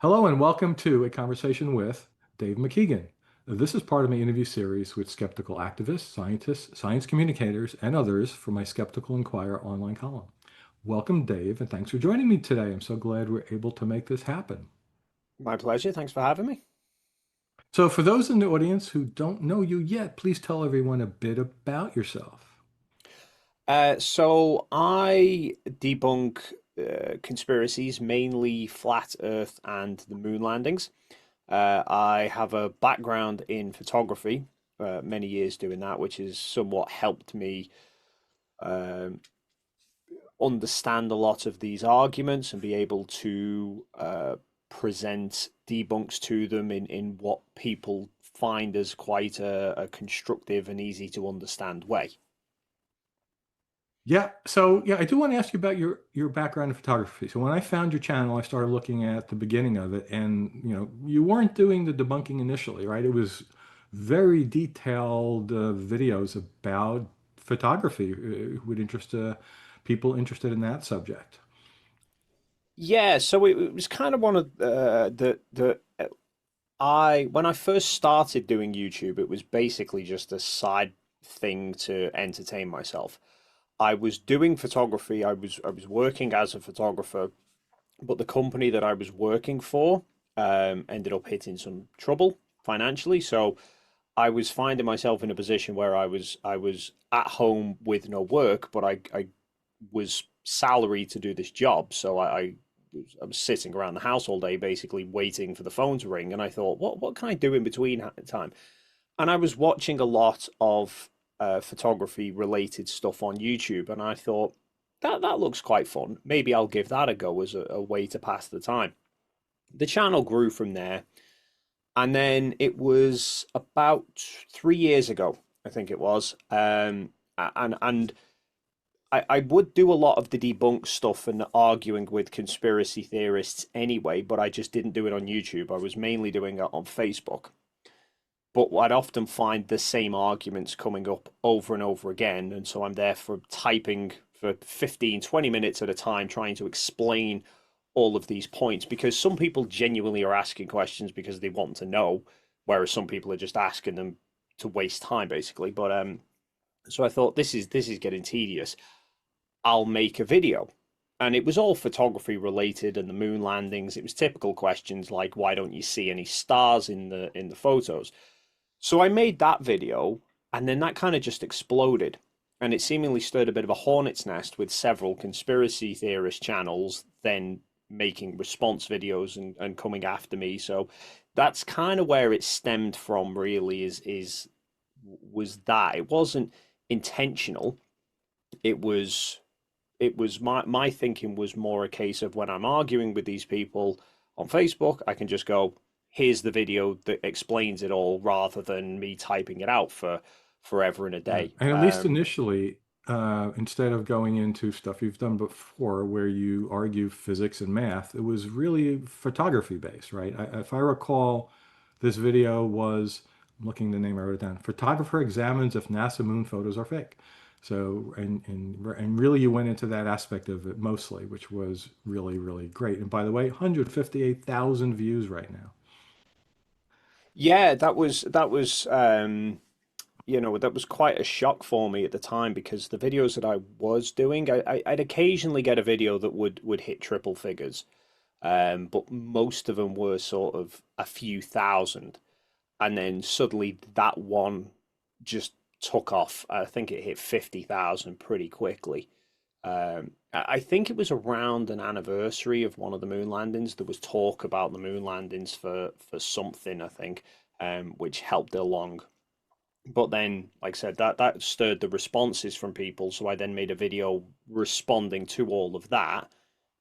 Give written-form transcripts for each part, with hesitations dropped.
Hello and welcome to A Conversation with Dave McKeegan. This is part of my interview series with skeptical activists, scientists, science communicators, and others for my Skeptical Inquirer online column. Welcome, Dave, and thanks for joining me today. I'm so glad we're able to make this happen. My pleasure. Thanks for having me. So, for those in the audience who don't know you yet, please tell everyone a bit about yourself. So I debunk conspiracies, mainly flat Earth and the moon landings. I have a background in photography, many years doing that, which has somewhat helped me um, understand a lot of these arguments and be able to present debunks to them in what people find as quite a constructive and easy to understand way. So I do want to ask you about your background in photography. So when I found your channel, I started looking at the beginning of it, and you weren't doing the debunking initially, right? It was very detailed videos about photography, would interest people interested in that subject. Yeah, so it was kind of one of the I when I first started doing YouTube, it was basically just a side thing to entertain myself. I was doing photography. I was working as a photographer, but the company that I was working for ended up hitting some trouble financially. So I was finding myself in a position where I was at home with no work, but I was salaried to do this job. So I was sitting around the house all day, basically waiting for the phone to ring. And I thought, what can I do in between time? And I was watching a lot of photography related stuff on YouTube, and I thought that looks quite fun. Maybe I'll give that a go as a way to pass the time. The channel grew from there, and then it was about 3 years ago, I think it was, and I would do a lot of the debunk stuff and arguing with conspiracy theorists anyway, but I just didn't do it on YouTube. I was mainly doing it on Facebook. But I'd often find the same arguments coming up over and over again. And so I'm there for typing for 15, 20 minutes at a time, trying to explain all of these points because some people genuinely are asking questions because they want to know, whereas some people are just asking them to waste time, basically. But so I thought this is getting tedious. I'll make a video. And it was all photography related and the moon landings. It was typical questions like why don't you see any stars in the photos? So I made that video and then that kind of just exploded. And it seemingly stirred a bit of a hornet's nest with several conspiracy theorist channels then making response videos and coming after me. So that's kind of where it stemmed from really is was that. It wasn't intentional. It was my thinking was more a case of when I'm arguing with these people on Facebook, I can just go, here's the video that explains it all rather than me typing it out for forever and a Yeah. day. And at least initially, instead of going into stuff you've done before where you argue physics and math, it was really photography based, right? If I recall, this video was, I'm looking the name, I wrote it down. Photographer examines if NASA moon photos are fake. So, and really you went into that aspect of it mostly, which was really, really great. And by the way, 158,000 views right now. Yeah, that was quite a shock for me at the time because the videos that I was doing, I'd occasionally get a video that would hit triple figures, but most of them were sort of a few thousand. And then suddenly that one just took off. I think it hit 50,000 pretty quickly. I think it was around an anniversary of one of the moon landings. There was talk about the moon landings for something, I think, which helped it along. But then, like I said, that stirred the responses from people. So I then made a video responding to all of that,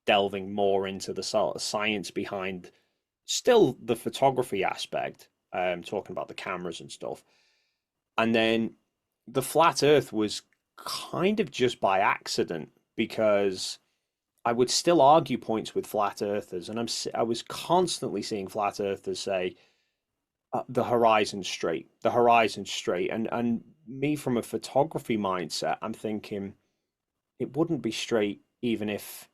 delving more into the sort of science behind still the photography aspect, talking about the cameras and stuff. And then the flat Earth was kind of just by accident because I would still argue points with flat earthers, and I was constantly seeing flat earthers say the horizon's straight, the horizon's straight, and me from a photography mindset, I'm thinking it wouldn't be straight even if,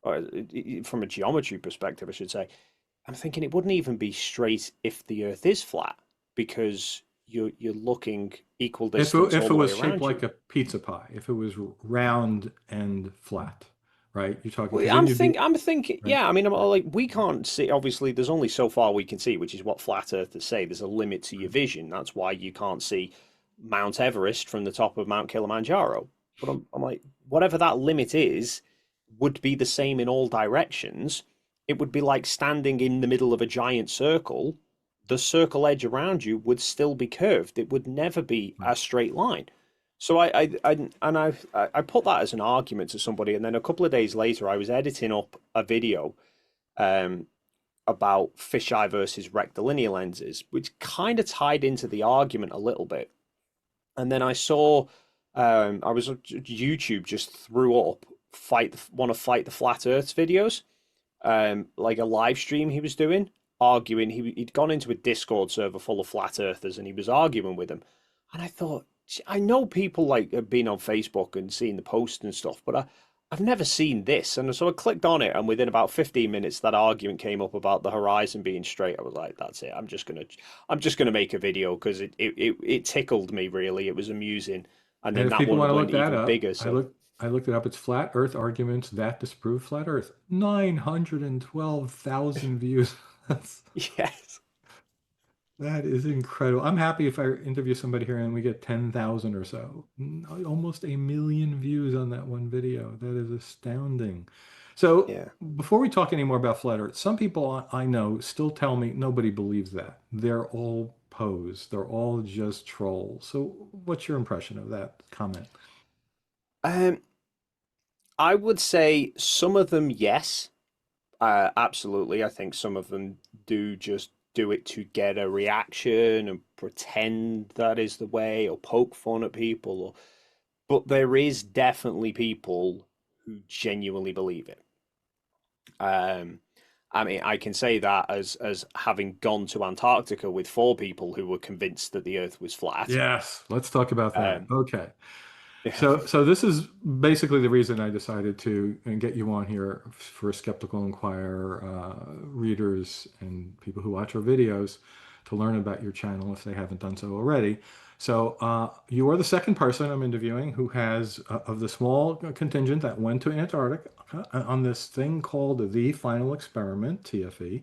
or from a geometry perspective, I should say, I'm thinking it wouldn't even be straight if the Earth is flat, because you're looking equal distance If all it the way was shaped around like you. a pizza pie, if it was round and flat, right? You're talking Well, because then you'd be I'm thinking, right. yeah. I mean, I'm like, we can't see. Obviously, there's only so far we can see, which is what flat earthers say. There's a limit to your vision. That's why you can't see Mount Everest from the top of Mount Kilimanjaro. But I'm like, whatever that limit is, would be the same in all directions. It would be like standing in the middle of a giant circle. The circle edge around you would still be curved. It would never be Right. a straight line. So I put that as an argument to somebody, and then a couple of days later, I was editing up a video um, about fisheye versus rectilinear lenses, which kind of tied into the argument a little bit. And then I saw, I was YouTube just threw up want to fight the flat Earth videos, like a live stream he was doing, arguing. He'd gone into a Discord server full of flat earthers and he was arguing with them. And I thought, I know people like have been on Facebook and seen the post and stuff, but I've never seen this. And so I clicked on it, and within about 15 minutes, that argument came up about the horizon being straight. I was like, that's it. I'm just gonna make a video because it tickled me really. It was amusing, and And then if that people want one to look went that even up, bigger. So I looked it up. It's Flat Earth Arguments That Disprove Flat Earth. 912,000 views. That's yes, That is incredible. I'm happy if I interview somebody here and we get 10,000 or so. Almost a million views on that one video. That is astounding. So, yeah. before we talk any more about flat Earth, some people I know still tell me nobody believes that. They're all posed. They're all just trolls. So, what's your impression of that comment? Um, I would say some of them, yes. Absolutely. I think some of them do just do it to get a reaction and pretend that is the way, or poke fun at people. But there is definitely people who genuinely believe it. Um, I mean, I can say that as having gone to Antarctica with four people who were convinced that the Earth was flat. Yes, let's talk about that. Um, Okay. yeah, So this is basically the reason I decided to get you on here for Skeptical Inquirer readers and people who watch our videos to learn about your channel if they haven't done so already. So you are the second person I'm interviewing who has of the small contingent that went to Antarctica on this thing called the Final Experiment, TFE.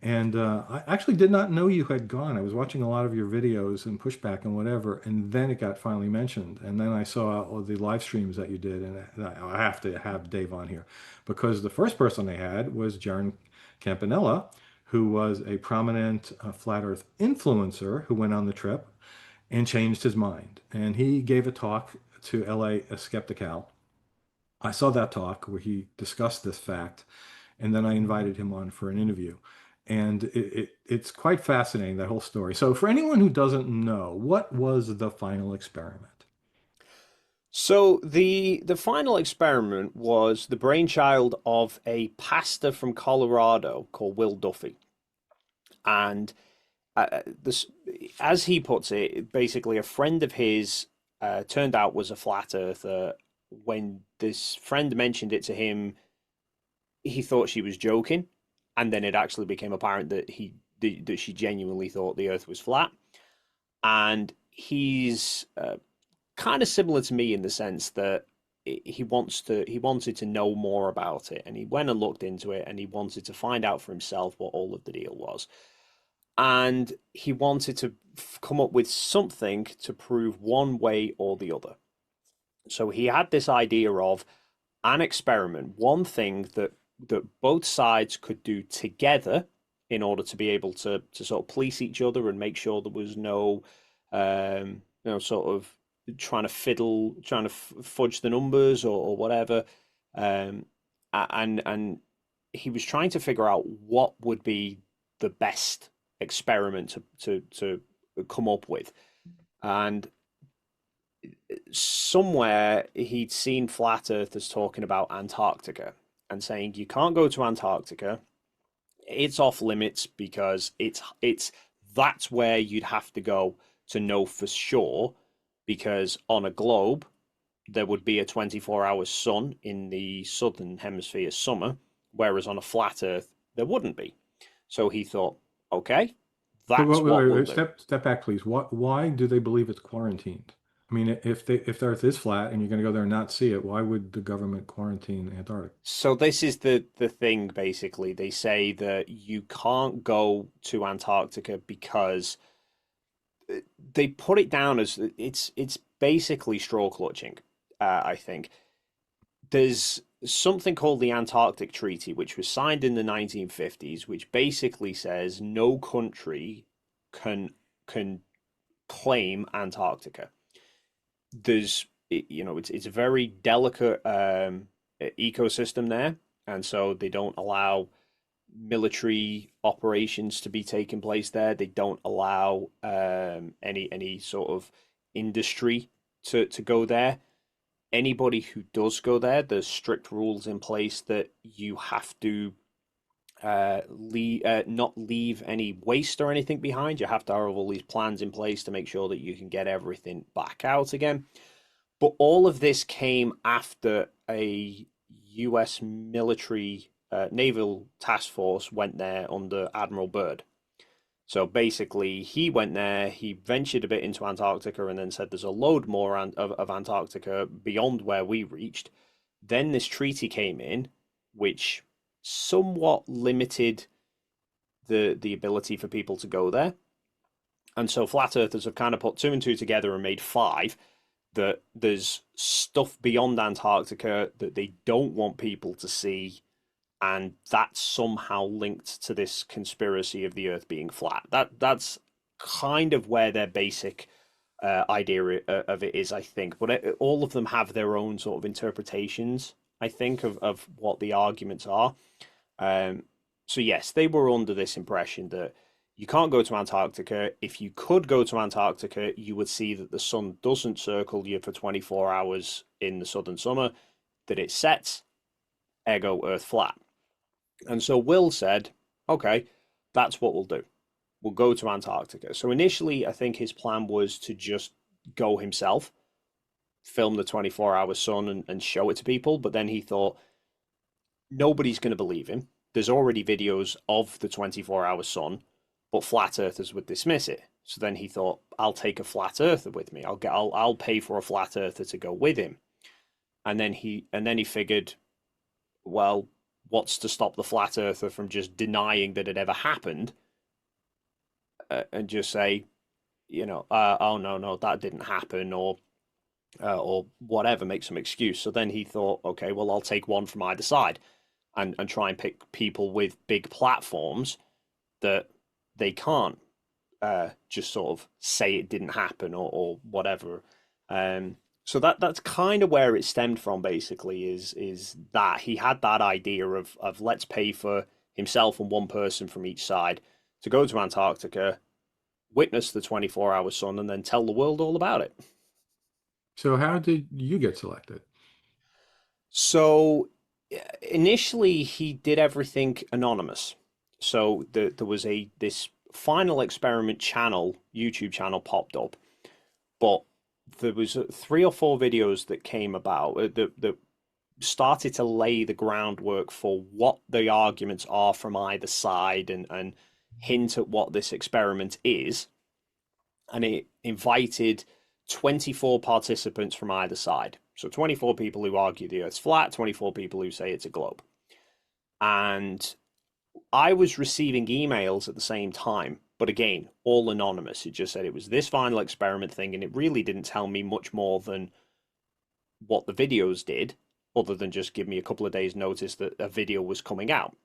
And I actually did not know you had gone. I was watching a lot of your videos and pushback and whatever, and then it got finally mentioned. And then I saw all the live streams that you did, and I have to have Dave on here because the first person they had was Jaron Campanella, who was a prominent flat Earth influencer who went on the trip and changed his mind. And he gave a talk to LA Skeptical. I saw that talk where he discussed this fact, and then I invited him on for an interview. And it's quite fascinating, that whole story. So, for anyone who doesn't know, what was the final experiment? so the final experiment was the brainchild of a pastor from Colorado called Will Duffy, and this, as he puts it, basically a friend of his turned out was a flat earther. When this friend mentioned it to him, he thought she was joking, and then it actually became apparent that that she genuinely thought the Earth was flat. And he's kind of similar to me in the sense that he wanted to know more about it, and he went and looked into it, and he wanted to find out for himself what all of the deal was, and he wanted to come up with something to prove one way or the other. So he had this idea of an experiment, one thing that both sides could do together in order to be able to sort of police each other and make sure there was no sort of trying to fudge the numbers or whatever. Um, and he was trying to figure out what would be the best experiment to come up with. And somewhere he'd seen flat earthers talking about Antarctica and saying you can't go to Antarctica. It's off limits because it's that's where you'd have to go to know for sure, because on a globe there would be a 24-hour sun in the southern hemisphere summer, whereas on a flat earth there wouldn't be. So he thought, okay, So that's what we'll do. step back, please. Why do they believe it's quarantined? I mean, if the Earth is flat and you're going to go there and not see it, why would the government quarantine Antarctica? So this is the thing basically. They say that you can't go to Antarctica because they put it down as it's basically straw clutching. I think there's something called the Antarctic Treaty, which was signed in the 1950s, which basically says no country can claim Antarctica. There's it's a very delicate ecosystem there, and so they don't allow military operations to be taking place there. They don't allow any sort of industry to go there. Anybody who does go there, there's strict rules in place that you have to not leave any waste or anything behind. You have to have all these plans in place to make sure that you can get everything back out again. But all of this came after a US military naval task force went there under Admiral Byrd. So basically, he went there, he ventured a bit into Antarctica, and then said there's a load more of Antarctica beyond where we reached. Then this treaty came in, which somewhat limited the ability for people to go there. And so flat earthers have kind of put two and two together and made five, that there's stuff beyond Antarctica that they don't want people to see, and that's somehow linked to this conspiracy of the Earth being flat. That's kind of where their basic idea of it is, I think. But all of them have their own sort of interpretations, I think, of what the arguments are. Um, so yes, they were under this impression that you can't go to Antarctica. If you could go to Antarctica, you would see that the sun doesn't circle you for 24 hours in the southern summer, that it sets, ergo Earth flat. And so Will said, okay, that's what we'll do. We'll go to Antarctica. So initially, I think his plan was to just go himself, film the 24-hour sun and show it to people. But then he thought, nobody's going to believe him. There's already videos of the 24-hour sun, but flat earthers would dismiss it. So then he thought, I'll take a flat earther with me. I'll pay for a flat earther to go with him. And then he figured, well, what's to stop the flat earther from just denying that it ever happened, and just say, oh no, that didn't happen, or whatever, make some excuse. So then he thought, okay, well, I'll take one from either side, and try and pick people with big platforms that they can't just sort of say it didn't happen, or whatever. So that's kind of where it stemmed from. Basically, is that he had that idea of let's pay for himself and one person from each side to go to Antarctica, witness the 24-hour sun, and then tell the world all about it. So how did you get selected? So initially, he did everything anonymous. So there was this final experiment channel, YouTube channel, popped up, but there was three or four videos that came about that started to lay the groundwork for what the arguments are from either side, and hint at what this experiment is. And it invited 24 participants from either side. So 24 people who argue the Earth's flat, 24 people who say it's a globe. And I was receiving emails at the same time, but again, all anonymous. It just said it was this final experiment thing, and it really didn't tell me much more than what the videos did, other than just give me a couple of days' notice that a video was coming out.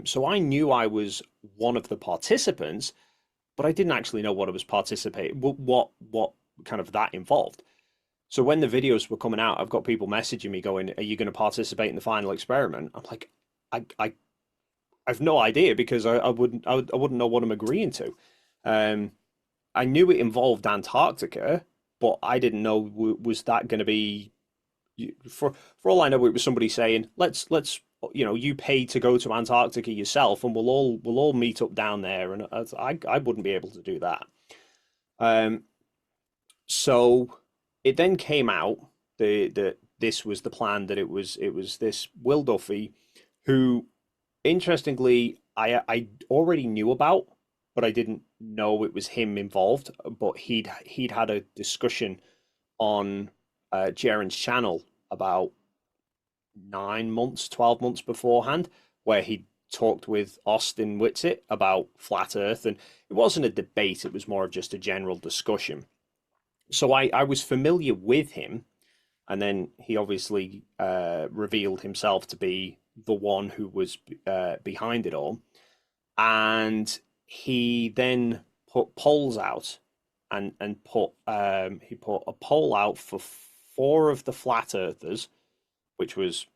So I knew I was one of the participants, but I didn't actually know what I was participating, what kind of that involved. So when the videos were coming out, I've got people messaging me going, "Are you going to participate in the final experiment?" I'm like, I've no idea, because I wouldn't know what I'm agreeing to. I knew it involved Antarctica, but I didn't know, was that going to be, for all I know, it was somebody saying, let's you pay to go to Antarctica yourself, and we'll all meet up down there, and I wouldn't be able to do that. So it then came out that this was the plan, that it was this Will Duffy, who, interestingly, I already knew about, but I didn't know it was him involved. But he'd had a discussion on Jaren's channel about 9 months, 12 months beforehand, where he talked with Austin Whitsitt about flat Earth, and it wasn't a debate; it was more of just a general discussion. So I was familiar with him, and then he obviously revealed himself to be the one who was behind it all, and he then put polls out, and put he put a poll out for four of the flat earthers, which was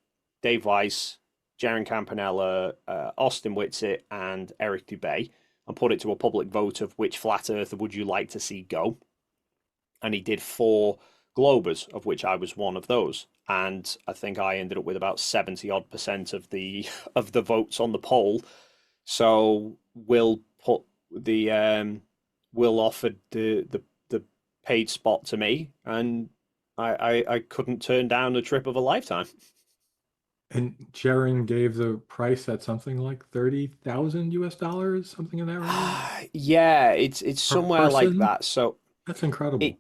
Dave Weiss, Jaren Campanella, Austin Whitsitt, and Eric Dubay, and put it to a public vote of which flat earther would you like to see go. And he did four Globers, of which I was one of those. And I think I ended up with about 70% of the votes on the poll. So Will the Will offered the paid spot to me, and I couldn't turn down a trip of a lifetime. And Jaron gave the price at something like 30,000 US dollars, something in that range Yeah, it's per somewhere like person. that. So That's incredible. it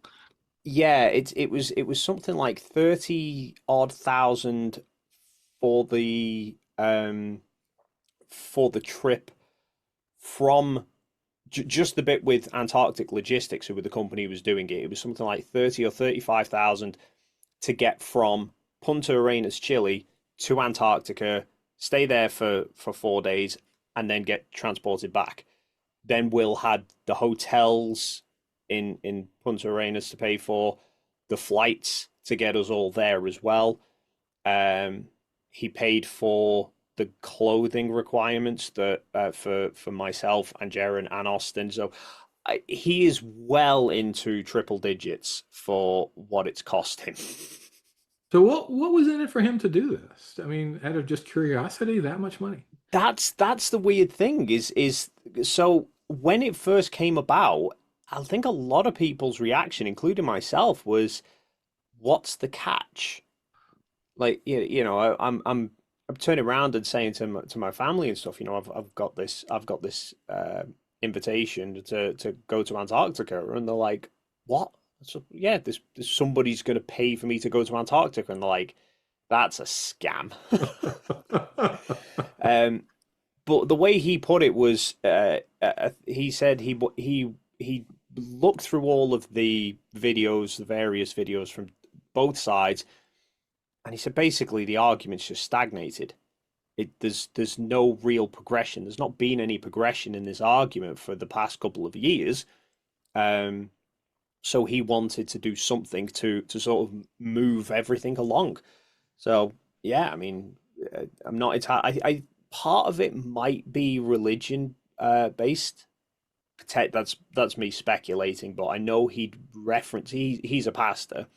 yeah, it was something like 30 odd thousand for the trip from just the bit with Antarctic Logistics, who were the company who was doing it. It was something like 30 or 35,000 to get from Punta Arenas, Chile to Antarctica, stay there for 4 days, and then get transported back. Then Will had the hotels in Punta Arenas to pay for, the flights to get us all there as well. He paid for the clothing requirements that for myself and Jaren and Austin. So he is well into triple digits for what it's cost him. So what was in it for him to do this? I mean, out of just curiosity, that much money. That's the weird thing is so when it first came about, I think a lot of people's reaction, including myself, was what's the catch? Like I'm turning around and saying to my family and stuff, I've got this invitation to go to Antarctica, and they're like, what? So, yeah, this somebody's gonna pay for me to go to Antarctica, and they're like, that's a scam. um, but the way he put it was, he said he looked through all of the videos, the various videos from both sides, and he said basically the argument's just stagnated. There's no real progression. There's not been any progression in this argument for the past couple of years. Um, so he wanted to do something to sort of move everything along. So yeah, I mean, I'm not entirely. Part of it might be religion based. That's me speculating, but I know he's a pastor,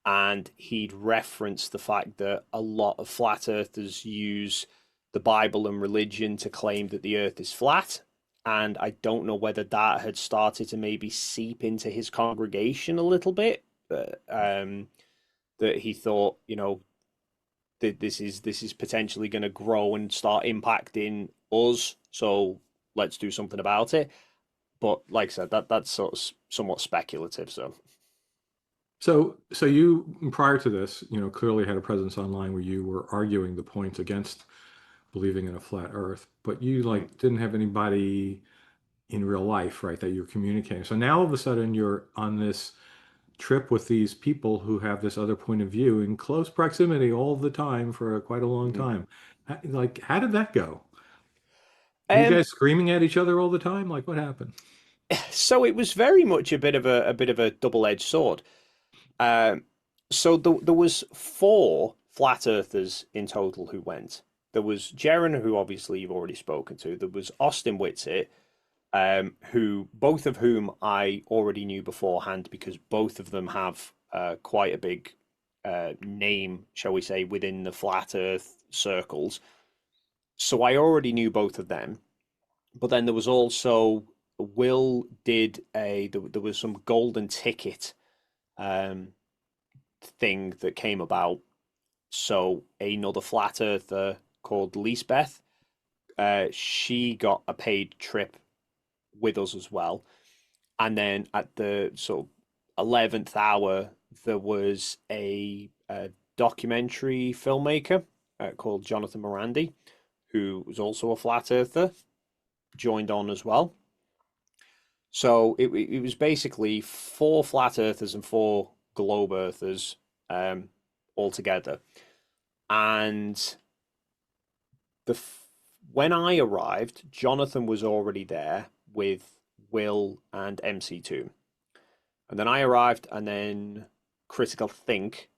and he'd referenced the fact that a lot of flat earthers use the Bible and religion to claim that the earth is flat. And I don't know whether that had started to maybe seep into his congregation a little bit. That he thought, that this is potentially going to grow and start impacting us. So let's do something about it. But like I said, that's sort of somewhat speculative. So So you, prior to this, clearly had a presence online where you were arguing the points against believing in a flat Earth, but you mm, like didn't have anybody in real life, right, that you're communicating. So now all of a sudden you're on this trip with these people who have this other point of view in close proximity all the time for quite a long mhm. time. Like, how did that go? Were you um, guys screaming at each other all the time? Like, what happened? so it was very much a bit of a double-edged sword. Um, so there was four flat earthers in total who went. There was Jaren, who obviously you've already spoken to. There was Austin Whitsitt, who both of whom I already knew beforehand because both of them have quite a big name, shall we say, within the flat Earth circles. So I already knew both of them. But then there was also Will did there was some golden ticket um, thing that came about. So another flat earther called Lisbeth she got a paid trip with us as well. And then at the sort of 11th hour, there was a documentary filmmaker called Jonathan Morandi, who was also a flat earther, joined on as well. So it was basically four flat earthers and four globe earthers all together. And the when I arrived, Jonathan was already there with Will and MC2. And then I arrived, and then Critical Think,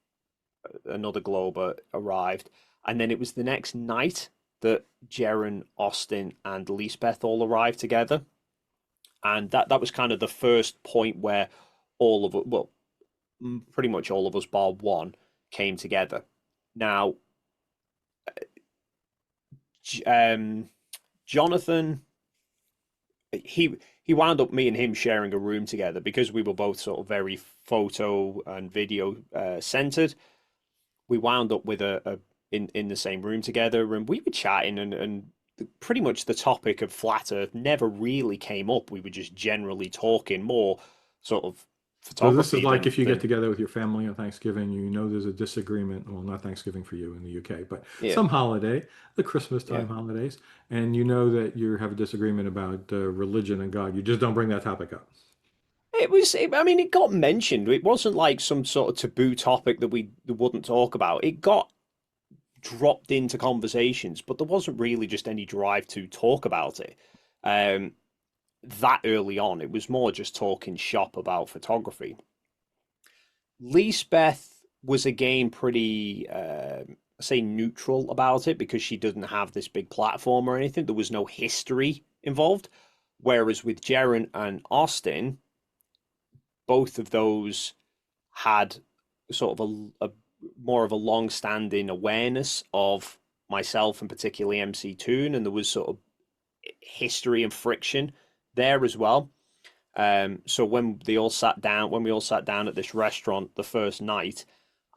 another Glober, arrived. And then it was the next night that Jaren, Austin, and Lisbeth all arrived together. And that was kind of the first point where all of it, well, pretty much all of us, bar one, came together. Now, Jonathan, he wound up me and him sharing a room together because we were both sort of very photo and video centered. We wound up with a in the same room together, and we were chatting, and pretty much the topic of flat Earth never really came up. We were just generally talking more sort of So this is photography like if you get than together with your family on Thanksgiving, you know there's a disagreement. Well, not Thanksgiving for you in the UK, but yeah, some holiday, the Christmas yeah. time holidays, and you know that you have a disagreement about religion and God. You just don't bring that topic up. It was. I mean, it got mentioned. It wasn't like some sort of taboo topic that we wouldn't talk about. It got dropped into conversations, but there wasn't really just any drive to talk about it. Um, that early on, it was more just talking shop about photography. Lisbeth was again pretty, say, neutral about it because she didn't have this big platform or anything. There was no history involved. Whereas with Jaren and Austin, both of those had sort of a more of a long-standing awareness of myself and particularly MC Toon, and there was sort of history and friction there as well. So when they all sat down, when we all sat down at this restaurant the first night,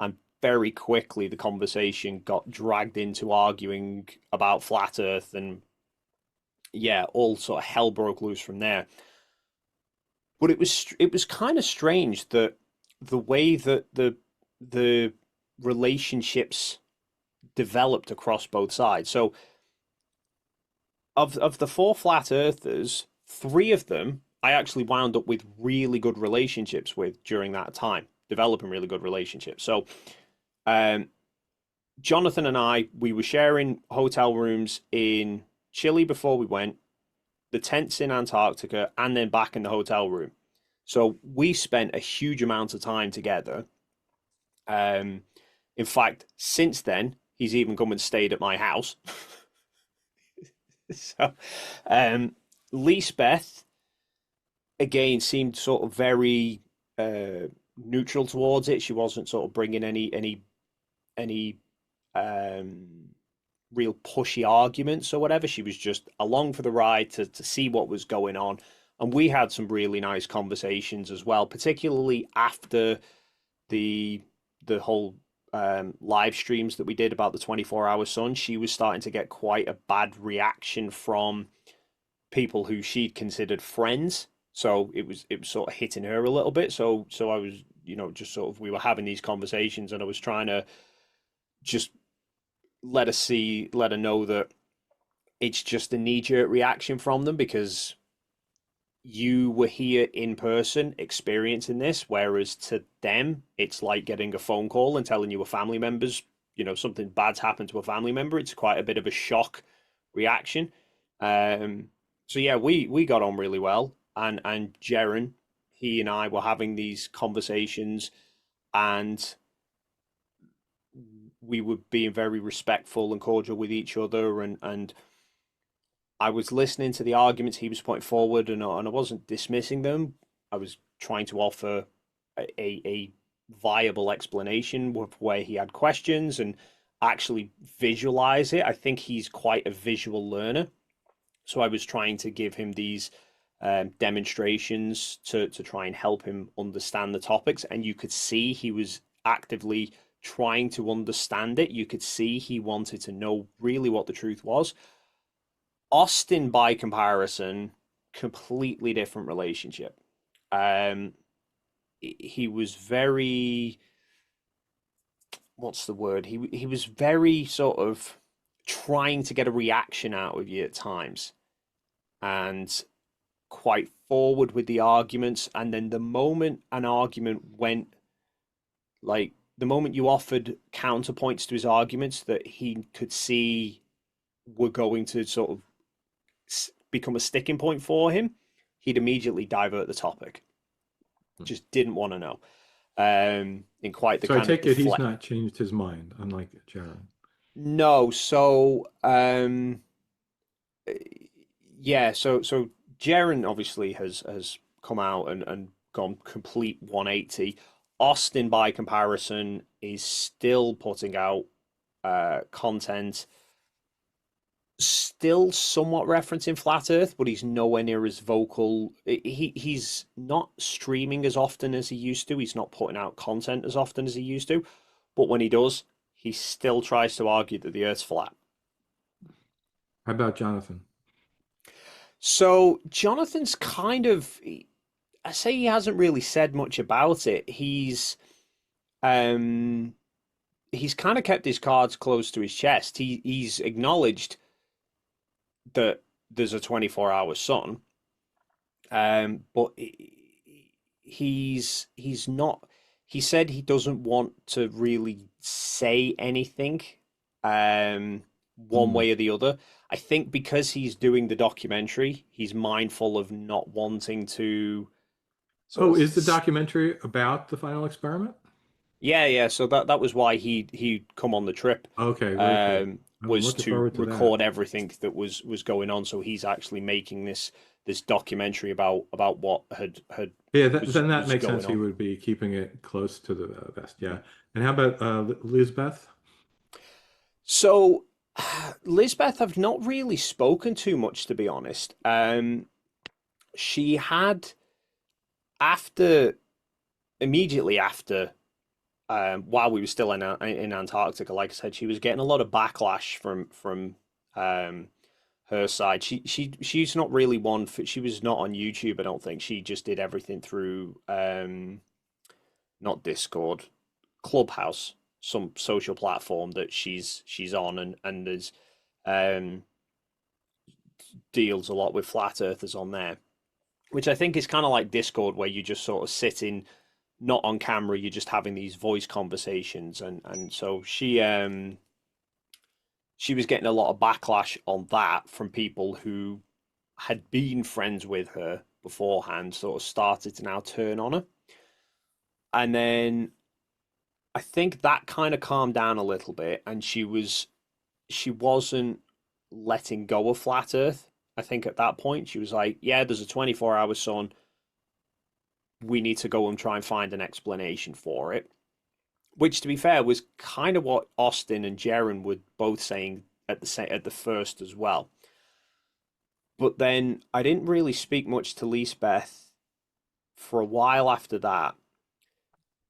and very quickly the conversation got dragged into arguing about flat Earth, and yeah, all sort of hell broke loose from there. But it was kind of strange that the way that the relationships developed across both sides. So of the four flat earthers, three of them I actually wound up with really good relationships with during that time, developing really good relationships. So um, Jonathan and we were sharing hotel rooms in Chile before we went, the tents in Antarctica, and then back in the hotel room. So we spent a huge amount of time together. Um, in fact, since then, he's even come and stayed at my house. So, Lisbeth again seemed sort of very neutral towards it. She wasn't sort of bringing any um, real pushy arguments or whatever. She was just along for the ride to see what was going on. And we had some really nice conversations as well, particularly after the the whole live streams that we did about the 24-hour sun. She was starting to get quite a bad reaction from people who she'd considered friends. So it was sort of hitting her a little bit. So I was, just sort of, we were having these conversations, and I was trying to just let her know that it's just a knee jerk reaction from them because you were here in person experiencing this, whereas to them, it's like getting a phone call and telling you a family member's, something bad's happened to a family member. It's quite a bit of a shock reaction. Um, so yeah, we got on really well, and Jaren, he and I were having these conversations, and we were being very respectful and cordial with each other, and I was listening to the arguments he was putting forward, and I wasn't dismissing them. I was trying to offer a viable explanation of where he had questions and actually visualize it. I think he's quite a visual learner. So I was trying to give him these demonstrations to try and help him understand the topics. And you could see he was actively trying to understand it. You could see he wanted to know really what the truth was. Austin, by comparison, completely different relationship. Um, he was very, what's the word? He was very sort of trying to get a reaction out of you at times, and quite forward with the arguments. And then the moment an argument went, like the moment you offered counterpoints to his arguments that he could see were going to sort of become a sticking point for him, he'd immediately divert the topic. Just didn't want to know. In quite the So I kind of take it he's deflect. not changed his mind, unlike Jaron. No, so yeah, so Jaren obviously has come out and gone complete 180. Austin, by comparison, is still putting out content, still somewhat referencing flat Earth, but he's nowhere near as vocal. He's not streaming as often as he used to. He's not putting out content as often as he used to. But when he does, he still tries to argue that the Earth's flat. How about Jonathan? So Jonathan's kind of, I say he hasn't really said much about it. Um he's kind of kept his cards close to his chest. He's acknowledged that there's a 24-hour sun, but he's not. He said he doesn't want to really say anything, one Hmm. way or the other. I think because he's doing the documentary, he's mindful of not wanting to sort Oh, of. is the documentary about the final experiment? Yeah, yeah. So that was why he'd come on the trip, Okay, very cool. I'm was looking to forward to that. record everything that was going on. So he's actually making this documentary about what had Yeah, then that was makes going sense. He on. would be keeping it close to the vest. Yeah. And how about Lisbeth? So Lisbeth, I've not really spoken too much, to be honest. She had, after immediately after, while we were still in Antarctica, like I said, she was getting a lot of backlash from um, her side. She's not really one for, she was not on YouTube, I don't think. She just did everything through not Discord, Clubhouse, some social platform that she's on, and there's um deals a lot with flat earthers on there, which I think is kind of like Discord, where you just sort of sitting not on camera, you're just having these voice conversations, and so she was getting a lot of backlash on that from people who had been friends with her beforehand, sort of started to now turn on her. And then I think that kind of calmed down a little bit, and she wasn't letting go of flat Earth. I think at that point she was like, "Yeah, there's a 24-hour sun. We need to go and try and find an explanation for it." Which, to be fair, was kind of what Austin and Jaren were both saying at the first as well. But then I didn't really speak much to Lisbeth for a while after that.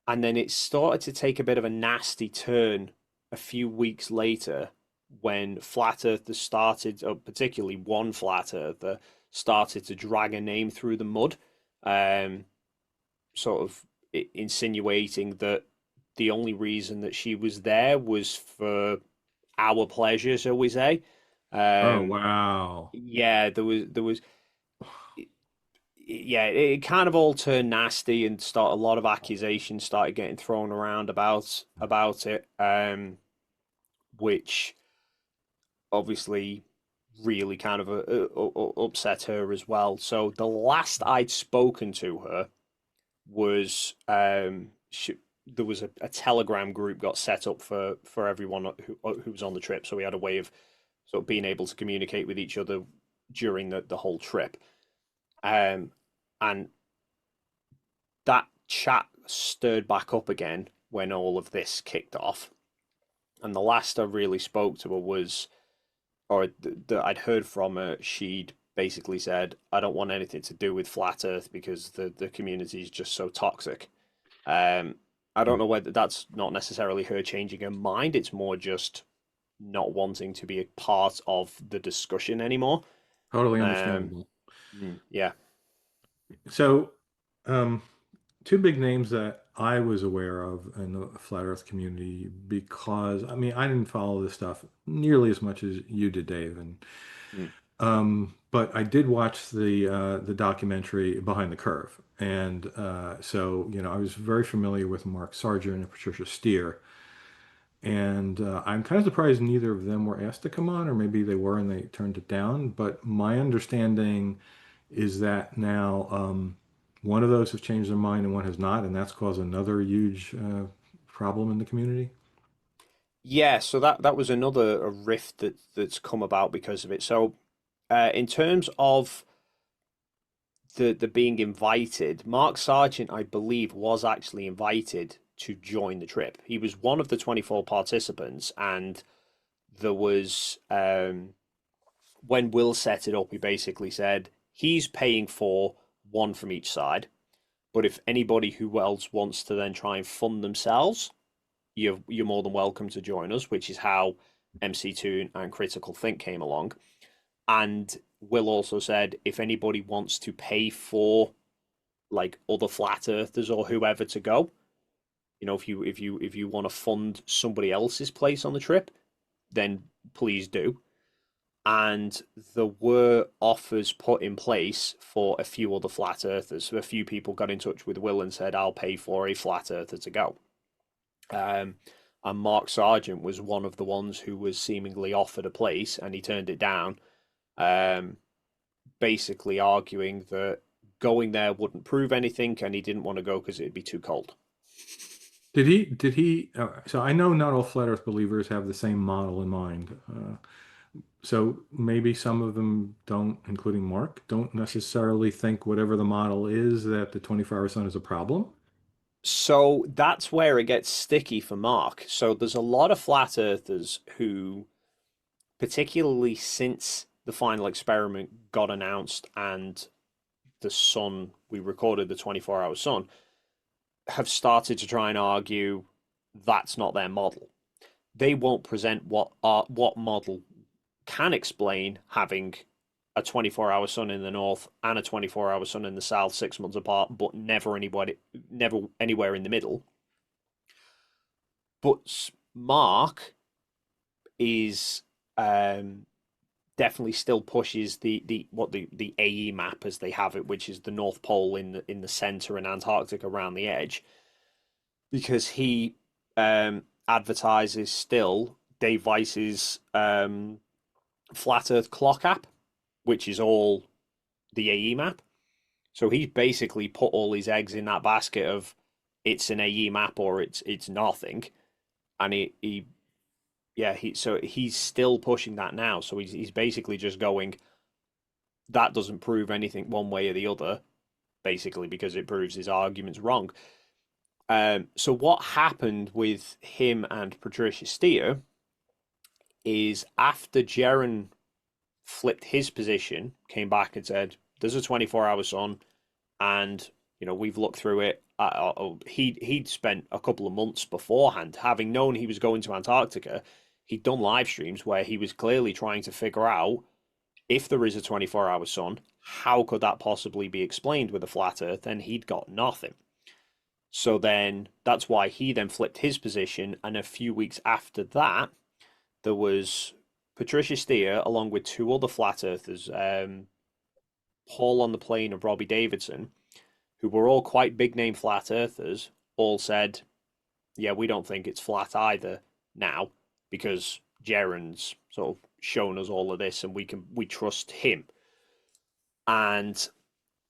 And then it started to take a bit of a nasty turn a few weeks later when flat earthers started, or particularly one flat earther, started to drag a name through the mud, um, sort of insinuating that the only reason that she was there was for our pleasure, shall we say. Oh, Um, wow. yeah, there was yeah, it kind of all turned nasty, and start a lot of accusations started getting thrown around about it, which obviously really kind of upset her as well. So the last I'd spoken to her was there was a Telegram group got set up for everyone who was on the trip, so we had a way of sort of being able to communicate with each other during the whole trip. Um, and that chat stirred back up again when all of this kicked off. And the last I really spoke to her was, or that I'd heard from her, she'd basically said, "I don't want anything to do with flat Earth because the community is just so toxic." Um, I don't know whether that's not necessarily her changing her mind. It's more just not wanting to be a part of the discussion anymore. Totally Um, understandable. yeah. So, um, two big names that I was aware of in the flat Earth community because I mean I didn't follow this stuff nearly as much as you did, Dave, and Mm. but I did watch the documentary Behind the Curve, and so you know I was very familiar with Mark Sargent and Patricia Steer, and I'm kind of surprised neither of them were asked to come on, or maybe they were and they turned it down. But my understanding is that now one of those has changed their mind and one has not, and that's caused another huge problem in the community. Yeah, so that was another a rift that's come about because of it. So, in terms of the being invited, Mark Sargent, I believe, was actually invited to join the trip. He was one of the 24 participants, and there was when Will set it up, he basically said he's paying for one from each side, but if anybody who else wants to then try and fund themselves, you're more than welcome to join us, which is how MC2 and Critical Think came along. And Will also said if anybody wants to pay for like other flat earthers or whoever to go, if you want to fund somebody else's place on the trip, then please do. And there were offers put in place for a few other flat earthers. So a few people got in touch with Will and said, "I'll pay for a flat earther to go." Um, and Mark Sargent was one of the ones who was seemingly offered a place, and he turned it down. Um, Basically arguing that going there wouldn't prove anything, and he didn't want to go because it'd be too cold. Did he? So I know not all flat Earth believers have the same model in mind. So maybe some of them don't, including Mark, don't necessarily think whatever the model is that the 24-hour sun is a problem. So that's where it gets sticky for Mark. So there's a lot of flat earthers who, particularly since the final experiment got announced and the sun, we recorded the 24-hour sun, have started to try and argue that's not their model. They won't present what model can explain having a 24-hour sun in the north and a 24-hour sun in the south 6 months apart, but never anywhere in the middle. But Mark is definitely still pushes the AE map as they have it, which is the North Pole in the center and Antarctica around the edge, because he advertises still Dave Weiss's Flat Earth Clock app, which is all the AE map. So he's basically put all his eggs in that basket of it's an AE map or it's nothing, and he yeah he's still pushing that now. So he's basically just going that doesn't prove anything one way or the other, basically because it proves his argument's wrong. So what happened with him and Patricia Steer is after Jaren flipped his position, came back and said, "There's a 24-hour sun, and we've looked through it." He'd spent a couple of months beforehand, having known he was going to Antarctica. He'd done live streams where he was clearly trying to figure out if there is a 24-hour sun, how could that possibly be explained with a flat Earth? And he'd got nothing. So then that's why he then flipped his position. And a few weeks after that, there was Patricia Steer along with two other flat earthers, Paul on the Plane and Robbie Davidson, who were all quite big name flat earthers, all said, "Yeah, we don't think it's flat either now because Jaren's sort of shown us all of this, and we trust him." And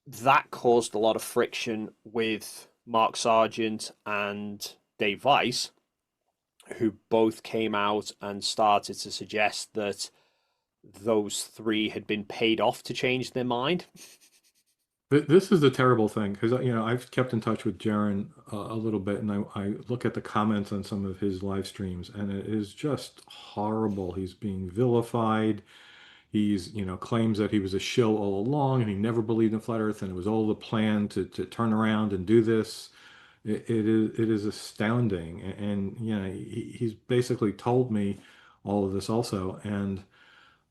that caused a lot of friction with Mark Sargent and Dave Weiss, who both came out and started to suggest that those three had been paid off to change their mind. This is a terrible thing because you know I've kept in touch with Jaron a little bit, and I look at the comments on some of his live streams, and it is just horrible. He's being vilified. He's, you know, claims that he was a shill all along and he never believed in flat Earth and it was all the plan to turn around and do this. It is astounding. And you know, he's basically told me all of this also. And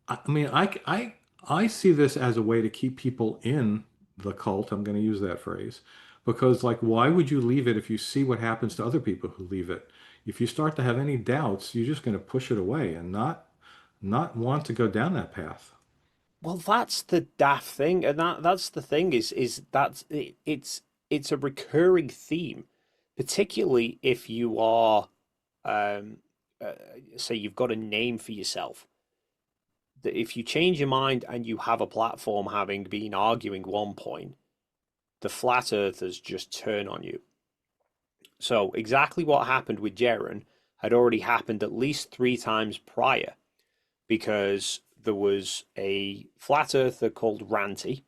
I mean, I see this as a way to keep people in the cult. I'm going to use that phrase because, like, why would you leave it if you see what happens to other people who leave it? If you start to have any doubts, you're just going to push it away and not want to go down that path. Well, that's the daft thing, and that's the thing is that it's a recurring theme, particularly if you are um, uh, say you've got a name for yourself. That if you change your mind and you have a platform, having been arguing one point, the flat earthers just turn on you. So exactly what happened with Jaren had already happened at least three times prior, because there was a flat earther called Ranty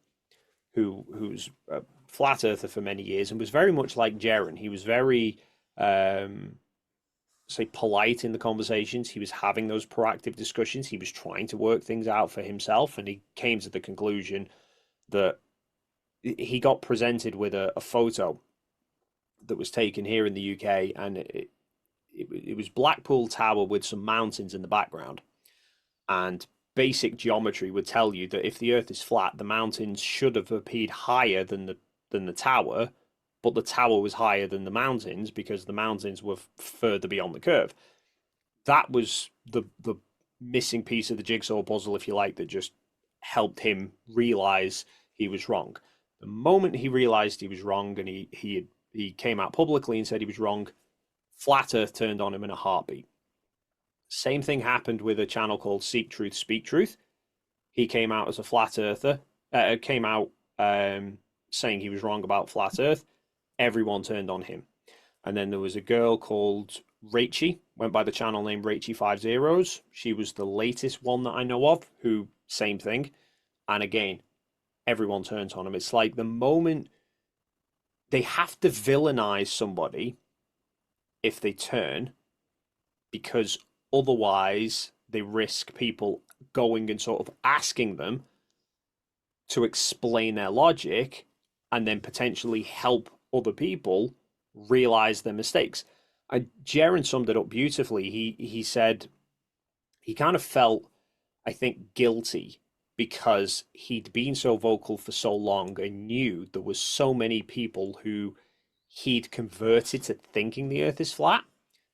who's a flat earther for many years and was very much like Jaren. He was very um, say polite in the conversations. He was having those proactive discussions. He was trying to work things out for himself, and he came to the conclusion that he got presented with a photo that was taken here in the UK, and it was Blackpool Tower with some mountains in the background. And basic geometry would tell you that if the Earth is flat, the mountains should have appeared higher than the tower, but the tower was higher than the mountains because the mountains were further beyond the curve. That was the missing piece of the jigsaw puzzle, if you like, that just helped him realize he was wrong. The moment he realized he was wrong, and he came out publicly and said he was wrong, flat Earth turned on him in a heartbeat. Same thing happened with a channel called Seek Truth, Speak Truth. He came out as a flat earther, came out saying he was wrong about flat Earth. Everyone turned on him. And then there was a girl called Rachie, went by the channel name Rachie Five Zeros. She was the latest one that I know of, who same thing. And again, everyone turns on him. It's like the moment they have to villainize somebody if they turn, because otherwise they risk people going and sort of asking them to explain their logic and then potentially help other people realize their mistakes. And Jaren summed it up beautifully. He said he kind of felt, I think, guilty because he'd been so vocal for so long and knew there was so many people who he'd converted to thinking the earth is flat,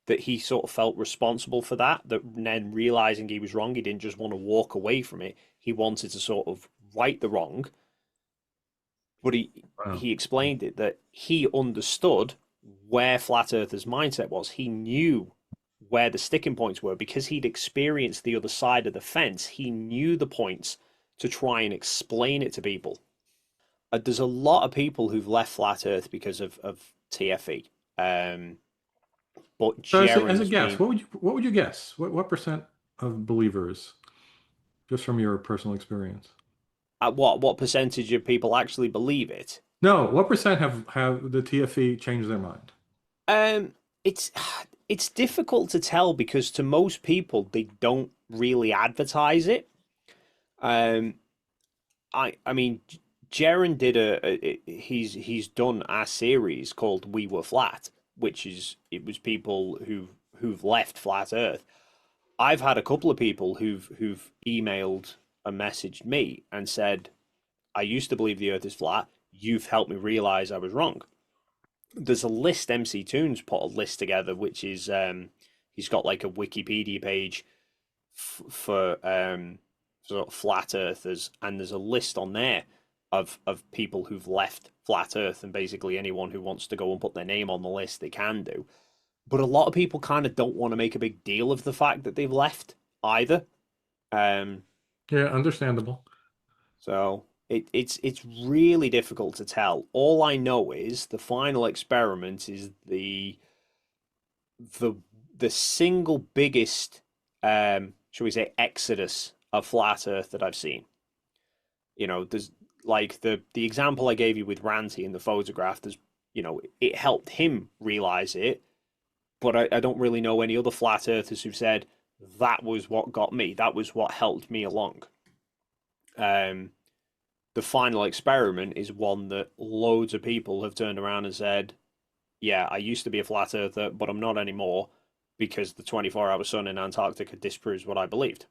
that he sort of felt responsible for that. That then realizing he was wrong, he didn't just want to walk away from it. He wanted to sort of right the wrong. But Wow. he explained it that he understood where flat earthers' mindset was. He knew where the sticking points were because he'd experienced the other side of the fence. He knew the points to try and explain it to people. There's a lot of people who've left flat earth because of TFE. But So as a Jaren's guess, been what would you guess? What percent of believers, just from your personal experience? at what percentage of people actually believe it? No, what percent have the TFE changed their mind? Um, it's it's difficult to tell because to most people they don't really advertise it. Um, I mean, Jaren did he's done a series called "We Were Flat," which is it was people who've left flat Earth. I've had a couple of people who've emailed and messaged me and said, "I used to believe the Earth is flat. You've helped me realize I was wrong." There's a list. MC Toons put a list together, which is he's got like a Wikipedia page for sort of flat earthers, and there's a list on there of people who've left flat Earth, and basically anyone who wants to go and put their name on the list, they can do. But a lot of people kind of don't want to make a big deal of the fact that they've left either. Um, Yeah, understandable. so it's really difficult to tell. All I know is the final experiment is the the single biggest shall we say exodus of flat earth that I've seen. You know, there's like the example I gave you with Ranty in the photograph, there's you know, it helped him realize it, but I don't really know any other flat earthers who've said that was what got me, that was what helped me along. Um the final experiment is one that loads of people have turned around and said, yeah, I used to be a flat earther, but I'm not anymore. because the 24-hour sun in Antarctica disproves what I believed.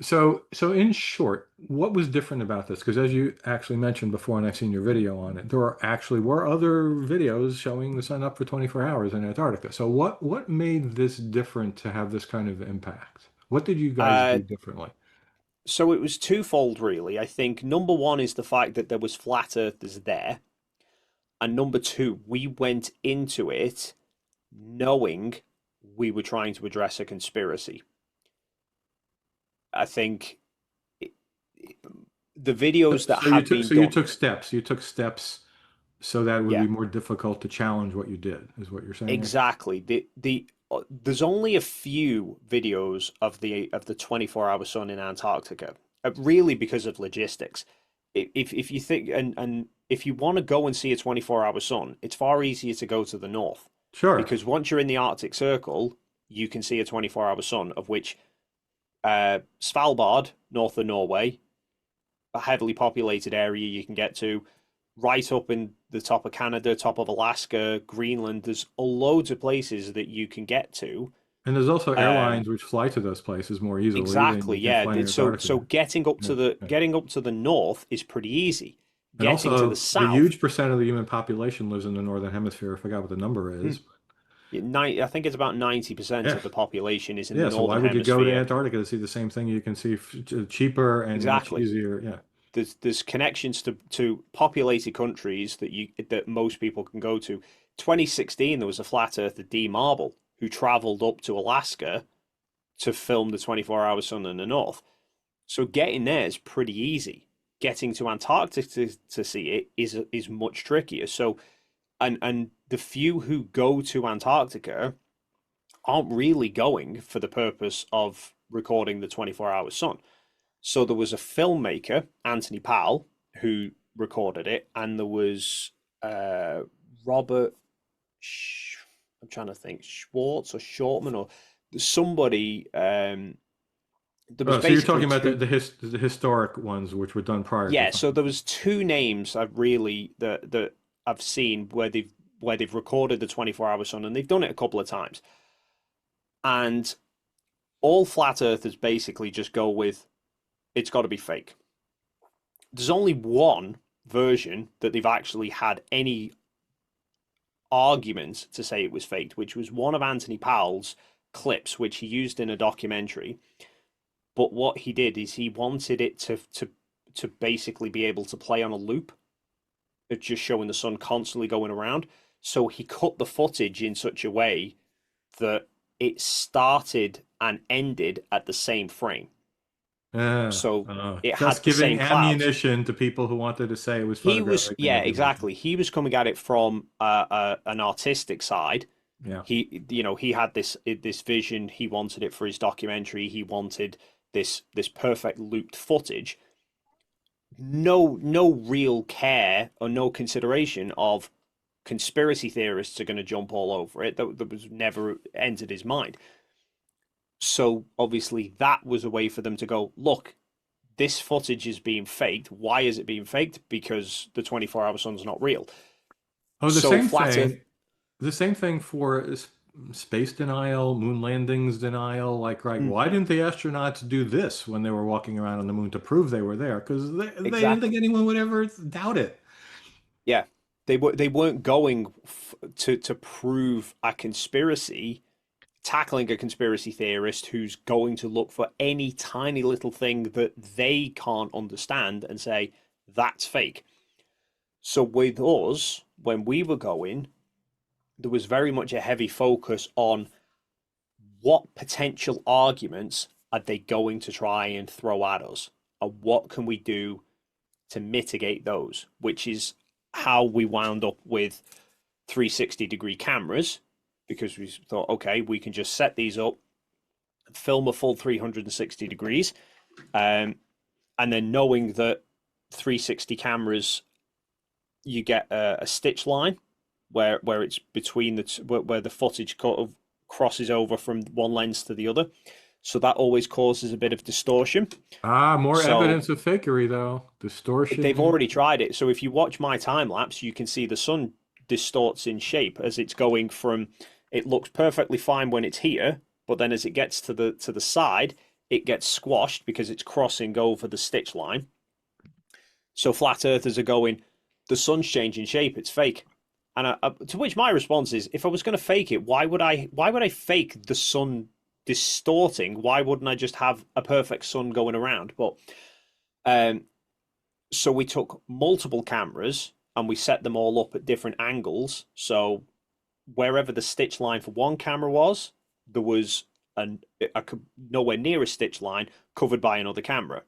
So in short, what was different about this? Because as you actually mentioned before, and I've seen your video on it, were other videos showing the sun up for 24 hours in Antarctica. So what made this different to have this kind of impact? What did you guys Uh, do differently? so it was twofold, really. I think number one is the fact that there was flat earthers there, and number two, we went into it knowing we were trying to address a conspiracy. I think it, the videos that had been You done, took steps. You took steps so that it would yeah, be more difficult to challenge what you did, is what you're saying there? exactly. There's only a few videos of the 24-hour sun in Antarctica, really because of logistics. If you think and if you want to go and see a 24-hour sun, it's far easier to go to the north Sure. because once you're in the Arctic Circle, you can see a 24-hour sun, of which Svalbard, north of Norway, a heavily populated area you can get to, right up in the top of Canada, top of Alaska, Greenland. There's loads of places that you can get to. And there's also Um, airlines which fly to those places more easily than exactly, you can yeah. fly in So Antarctica. Yeah, yeah. getting up to the north is pretty easy. And Getting to the also, the south, huge percent of the human population lives in the northern hemisphere. I forgot what the number hmm, is. I think it's about 90% Yeah, of the population is in the yeah. So why northern would you go to hemisphere. Antarctica to see the same thing you can see cheaper and much Exactly. easier? Yeah. There's connections to populated countries that most people can go to. 2016, there was a flat earther, D Marble, who travelled up to Alaska to film the 24-hour sun in the north. So getting there is pretty easy. Getting to Antarctica to see it is much trickier. So and the few who go to Antarctica aren't really going for the purpose of recording the 24-hour sun. So there was a filmmaker, Anthony Powell, who recorded it, and there was uh, Robert. I'm trying to think, Schwartz or Shortman or somebody. There was Oh, so you're basically talking about two. the historic ones which were done prior to Yeah, so there conflict. was two names that I've seen where they've recorded the 24-hour sun, and they've done it a couple of times. And all flat earthers basically just go with it's got to be fake. There's only one version that they've actually had any argument to say it was faked, which was one of Anthony Powell's clips, which he used in a documentary. But what he did is he wanted it to basically be able to play on a loop of just showing the sun constantly going around. So he cut the footage in such a way that it started and ended at the same frame. So it Just had the giving same clouds. ammunition to people who wanted to say it was He was, photographic yeah, manipulation. exactly. He was coming at it from an artistic side. Yeah. He had this vision. He wanted it for his documentary. He wanted this perfect looped footage. No real care or no consideration of conspiracy theorists are going to jump all over it. That was never entered his mind. So obviously that was a way for them to go, look, this footage is being faked. Why is it being faked? Because the 24-hour sun's not real. Oh, So flat Earth, the same thing for space denial, moon landings denial. Like, right, mm, why didn't the astronauts do this when they were walking around on the moon to prove they were there? Because they didn't think exactly. anyone would ever doubt it. Yeah, they weren't going to prove a conspiracy, tackling a conspiracy theorist who's going to look for any tiny little thing that they can't understand and say that's fake. So with us, when we were going, there was very much a heavy focus on what potential arguments are they going to try and throw at us, and what can we do to mitigate those, which is how we wound up with 360-degree cameras, because we thought, okay, we can just set these up, film a full 360 degrees, um, and then knowing that 360 cameras, you get a stitch line where it's between where the footage kind of crosses over from one lens to the other, so that always causes a bit of distortion. Ah, more So evidence of fakery, though. they've Distortion. already tried it. So if you watch my time lapse, you can see the sun distorts in shape as it's going from. It looks perfectly fine when it's here, but then as it gets to the side, it gets squashed because it's crossing over the stitch line. So flat earthers are going, the sun's changing shape, it's fake. And to which my response is, if I was going to fake it, why would I fake the sun distorting? Why wouldn't I just have a perfect sun going around? But um, so we took multiple cameras and we set them all up at different angles. So wherever the stitch line for one camera was, there was a nowhere near a stitch line covered by another camera.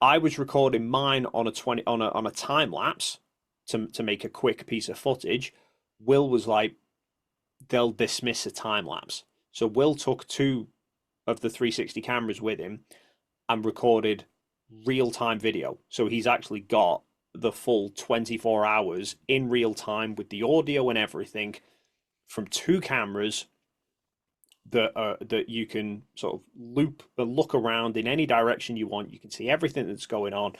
I was recording mine on a 20 on a time lapse to make a quick piece of footage. Will was like, they'll dismiss a time lapse. So Will took two of the 360 cameras with him and recorded real time video. So he's actually got the full 24 hours in real time with the audio and everything from two cameras that you can sort of look around in any direction you want. You can see everything that's going on.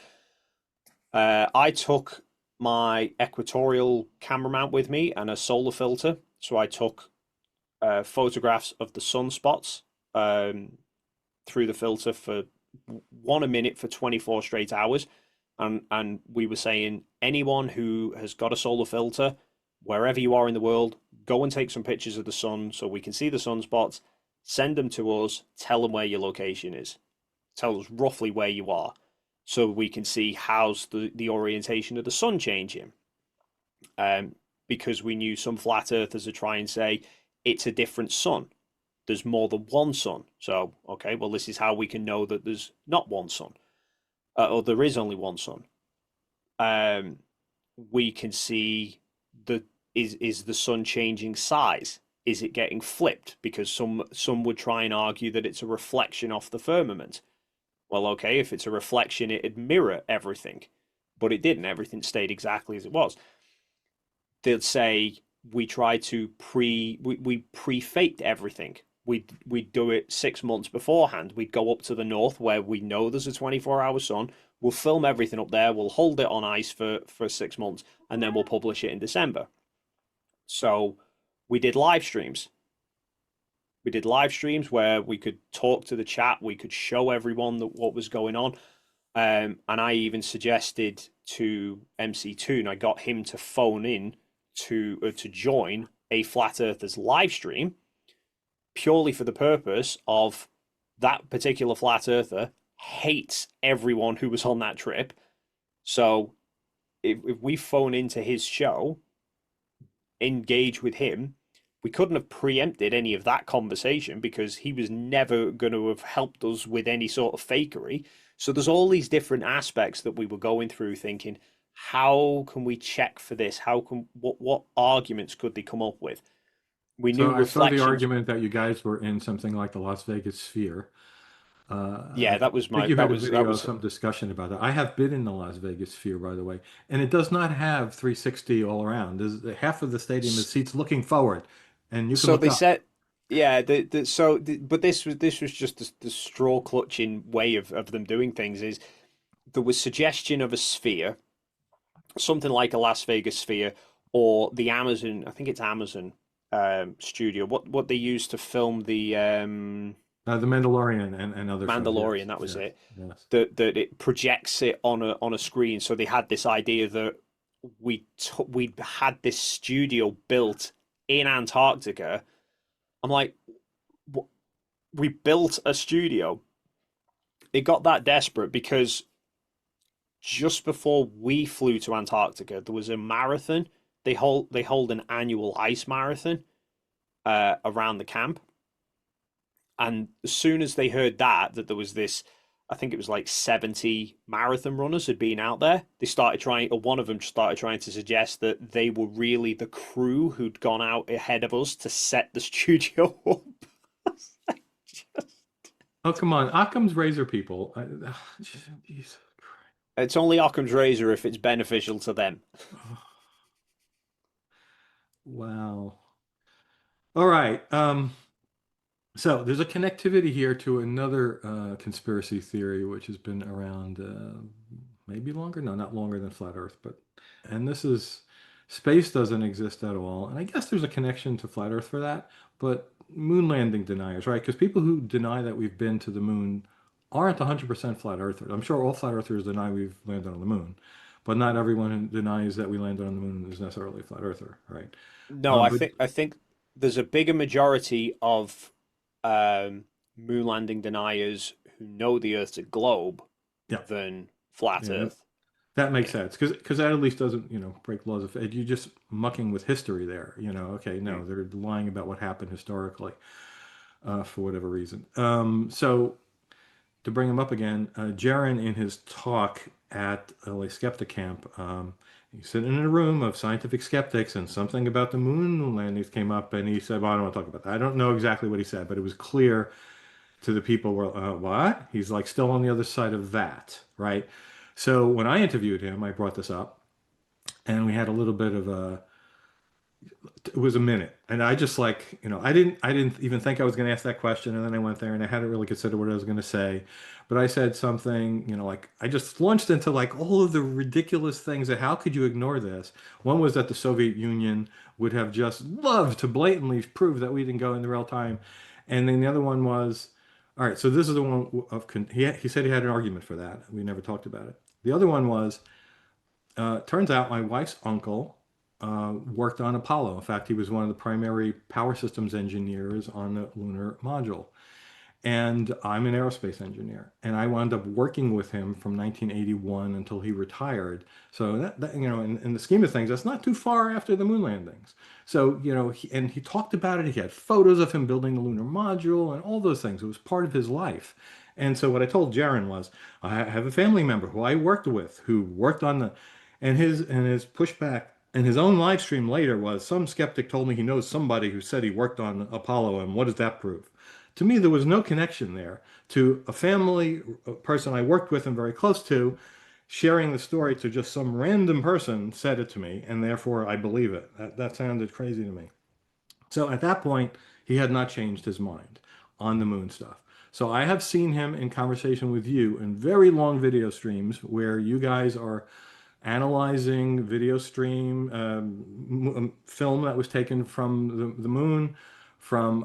I took my equatorial camera mount with me and a solar filter. So I took photographs of the sunspots through the filter for 1 minute for 24 straight hours. And we were saying, anyone who has got a solar filter, wherever you are in the world, go and take some pictures of the sun so we can see the sunspots, send them to us, tell them where your location is. Tell us roughly where you are so we can see how's the orientation of the sun changing. Because we knew some flat earthers are trying to say it's a different sun. There's more than one sun. So, okay, well, this is how we can know that there's not one sun, or there is only one sun. We can see is the sun changing size? Is it getting flipped? Because some would try and argue that it's a reflection off the firmament. Well, okay, if it's a reflection, it'd mirror everything, but it didn't. Everything stayed exactly as it was. They'd say we tried to we pre-faked everything. We'd do it 6 months beforehand. We'd go up to the north where we know there's a 24-hour sun. We'll film everything up there. We'll hold it on ice for 6 months, and then we'll publish it in December. So we did live streams. We did live streams where we could talk to the chat. We could show everyone what was going on. And I even suggested to MC2, and I got him to phone in to join a Flat Earthers live stream purely for the purpose of that particular Flat Earther hates everyone who was on that trip. So if we phone into his show, engage with him, we couldn't have preempted any of that conversation because he was never going to have helped us with any sort of fakery. So there's all these different aspects that we were going through thinking, how can we check for this? How can what arguments could they come up with? We So knew I saw the reflections. argument that you guys were in something like the Las Vegas sphere. Yeah, I think you that had a was that video of was some discussion about that. I have been in the Las Vegas sphere, by the way, and it does not have 360 all around. Half of the stadium is seats looking forward, and you can so look they up. said. Yeah, but this was just the straw clutching way of them doing things. Is there was suggestion of a sphere, something like a Las Vegas sphere, or the Amazon. I think it's Amazon studio. What they used to film the The Mandalorian and other shows. Mandalorian. Yes, That was yes, it. yes. That it projects it on a screen. So they had this idea that we had this studio built in Antarctica. I'm like, we built a studio. It got that desperate because just before we flew to Antarctica, there was a marathon. They hold an annual ice marathon around the camp, and as soon as they heard that there was this, I think it was like 70 marathon runners had been out there. They started trying, or one of them started trying to suggest that they were really the crew who'd gone out ahead of us to set the studio up. Oh, come on. Occam's razor people. Jeez. It's only Occam's razor if it's beneficial to them. Wow. All right. So there's a connectivity here to another conspiracy theory which has been around maybe longer, no, not longer than flat Earth, but and this is space doesn't exist at all. And I guess there's a connection to flat Earth for that, but moon landing deniers, right? Because people who deny that we've been to the moon aren't 100% flat earthers. I'm sure all flat earthers deny we've landed on the moon, but not everyone who denies that we landed on the moon is necessarily a flat earther, right? No, I But think there's a bigger majority of moon landing deniers who know the Earth's a globe yeah, than flat yeah, Earth. that makes Yeah. sense because that at least doesn't, break laws of you're just mucking with history there. Okay, Mm. no, they're lying about what happened historically for whatever reason. So to bring him up again, Jaron in his talk at LA Skeptic Camp, he's sitting in a room of scientific skeptics, and something about the moon landings came up, and he said, "Well, I don't want to talk about that." I don't know exactly what he said, but it was clear to the people were, "What?" He's like still on the other side of that, right? So when I interviewed him, I brought this up, and we had a little bit of a it was a minute, and I just like, I didn't even think I was going to ask that question, and then I went there and I hadn't really considered what I was going to say, but I said something, like I just launched into like all of the ridiculous things that how could you ignore this. One was that the Soviet Union would have just loved to blatantly prove that we didn't go in the real time, and then the other one was, all right, so this is the one of he said he had an argument for that. We never talked about it. The other one was turns out my wife's uncle worked on Apollo. In fact, he was one of the primary power systems engineers on the lunar module. And I'm an aerospace engineer, and I wound up working with him from 1981 until he retired. So in the scheme of things, that's not too far after the moon landings. So, he talked about it. He had photos of him building the lunar module and all those things. It was part of his life. And so what I told Jaron was, I have a family member who I worked with who worked on and his pushback and his own live stream later was some skeptic told me he knows somebody who said he worked on Apollo, and what does that prove? To me, there was no connection there to a family a person I worked with and very close to sharing the story to just some random person said it to me, and therefore I believe it. That sounded crazy to me. So at that point, he had not changed his mind on the moon stuff. So I have seen him in conversation with you in very long video streams where you guys are analyzing video stream film that was taken from the moon, from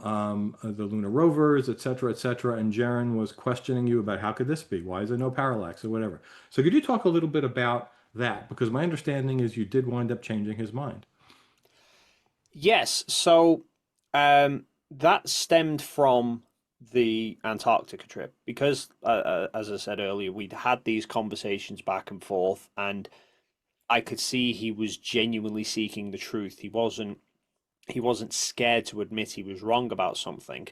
the lunar rovers, et cetera, et cetera. And Jaron was questioning you about how could this be? Why is there no parallax or whatever? So could you talk a little bit about that? Because my understanding is you did wind up changing his mind. Yes, so that stemmed from the Antarctica trip because, as I said earlier, we'd had these conversations back and forth, and I could see he was genuinely seeking the truth. He wasn't scared to admit he was wrong about something.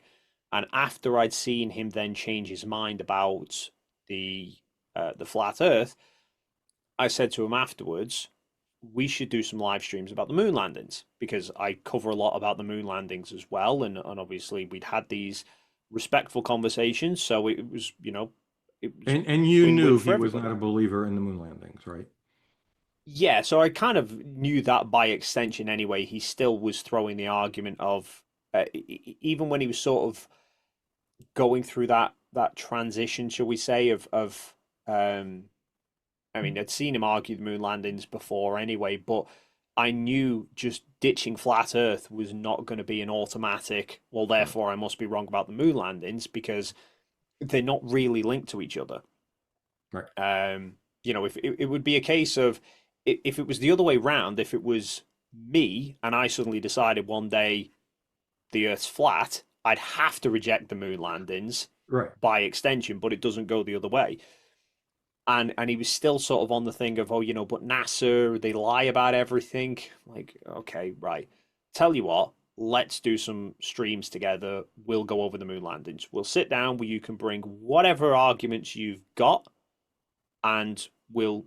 And after I'd seen him then change his mind about the the flat Earth, I said to him afterwards, we should do some live streams about the moon landings because I cover a lot about the moon landings as well, and obviously we'd had these respectful conversations, so it was And you win-win knew for he was not everybody. a believer in the moon landings, right? Yeah, so I kind of knew that by extension anyway. He still was throwing the argument of even when he was sort of going through that transition, shall we say, of I mean, I'd seen him argue the moon landings before anyway, but I knew just ditching flat Earth was not going to be an automatic, well, Right. therefore I must be wrong about the moon landings because they're not really linked to each other. Right. If it would be a case of if it was the other way round, if it was me and I suddenly decided one day the Earth's flat, I'd have to reject the moon landings Right. by extension, but it doesn't go the other way. And he was still sort of on the thing of, but NASA, they lie about everything. Like, okay, right. Tell you what, let's do some streams together. We'll go over the moon landings. We'll sit down where you can bring whatever arguments you've got, and we'll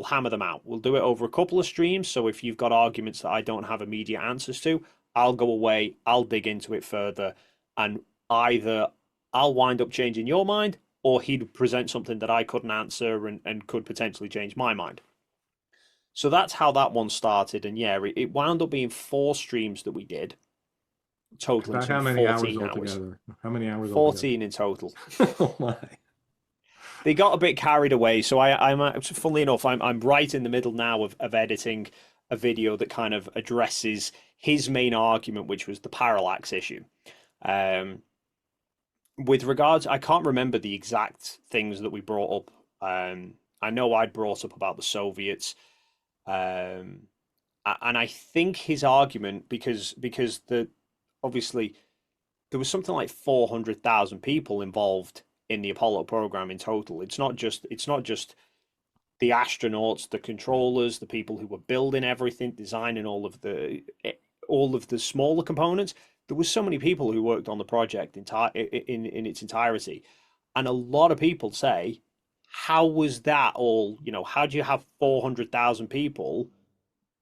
hammer them out. We'll do it over a couple of streams. So if you've got arguments that I don't have immediate answers to, I'll go away, I'll dig into it further, and either I'll wind up changing your mind, or he'd present something that I couldn't answer and could potentially change my mind. So that's how that one started. And yeah, it wound up being 4 streams that we did, totaling About some how many hours 14 hours. altogether? How many hours altogether? 14 in total. Oh my. They got a bit carried away. So I'm funnily enough, I'm right in the middle now of editing. a video that kind of addresses his main argument, which was the parallax issue. Um, with regards, I can't remember the exact things that we brought up. I know I brought up about the Soviets, um, and I think his argument, because the obviously there was something like 400,000 people involved in the Apollo program in total. It's not just the astronauts, the controllers, the people who were building everything, designing all of the smaller components. There was so many people who worked on the project in its entirety, and a lot of people say, "How was that all? How do you have 400,000 people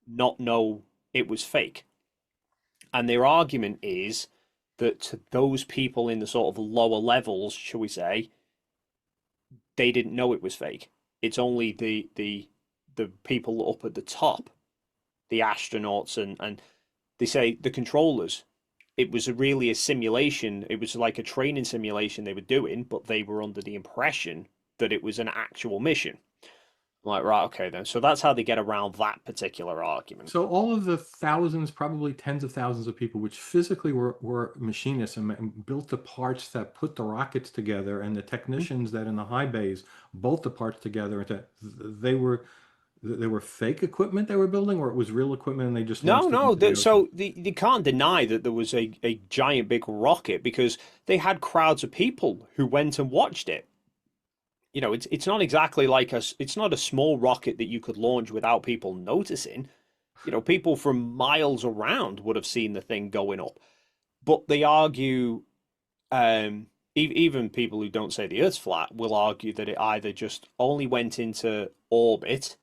not know it was fake?" And their argument is that to those people in the sort of lower levels, shall we say, they didn't know it was fake. It's only the people up at the top, the astronauts, and they say the controllers. It was really a simulation. It was like a training simulation they were doing, but they were under the impression that it was an actual mission. I'm like, right, okay, then. So that's how they get around that particular argument. So all of the thousands, probably tens of thousands of people, which physically were machinists and built the parts that put the rockets together, and the technicians that in the high bays bolt the parts together, they were fake equipment they were building, or it was real equipment and they just No, launched it no. into the ocean. So they can't deny that there was a giant big rocket because they had crowds of people who went and watched it. It's not exactly like it's not a small rocket that you could launch without people noticing. People from miles around would have seen the thing going up. But they argue, even people who don't say the Earth's flat will argue that it either just only went into orbit,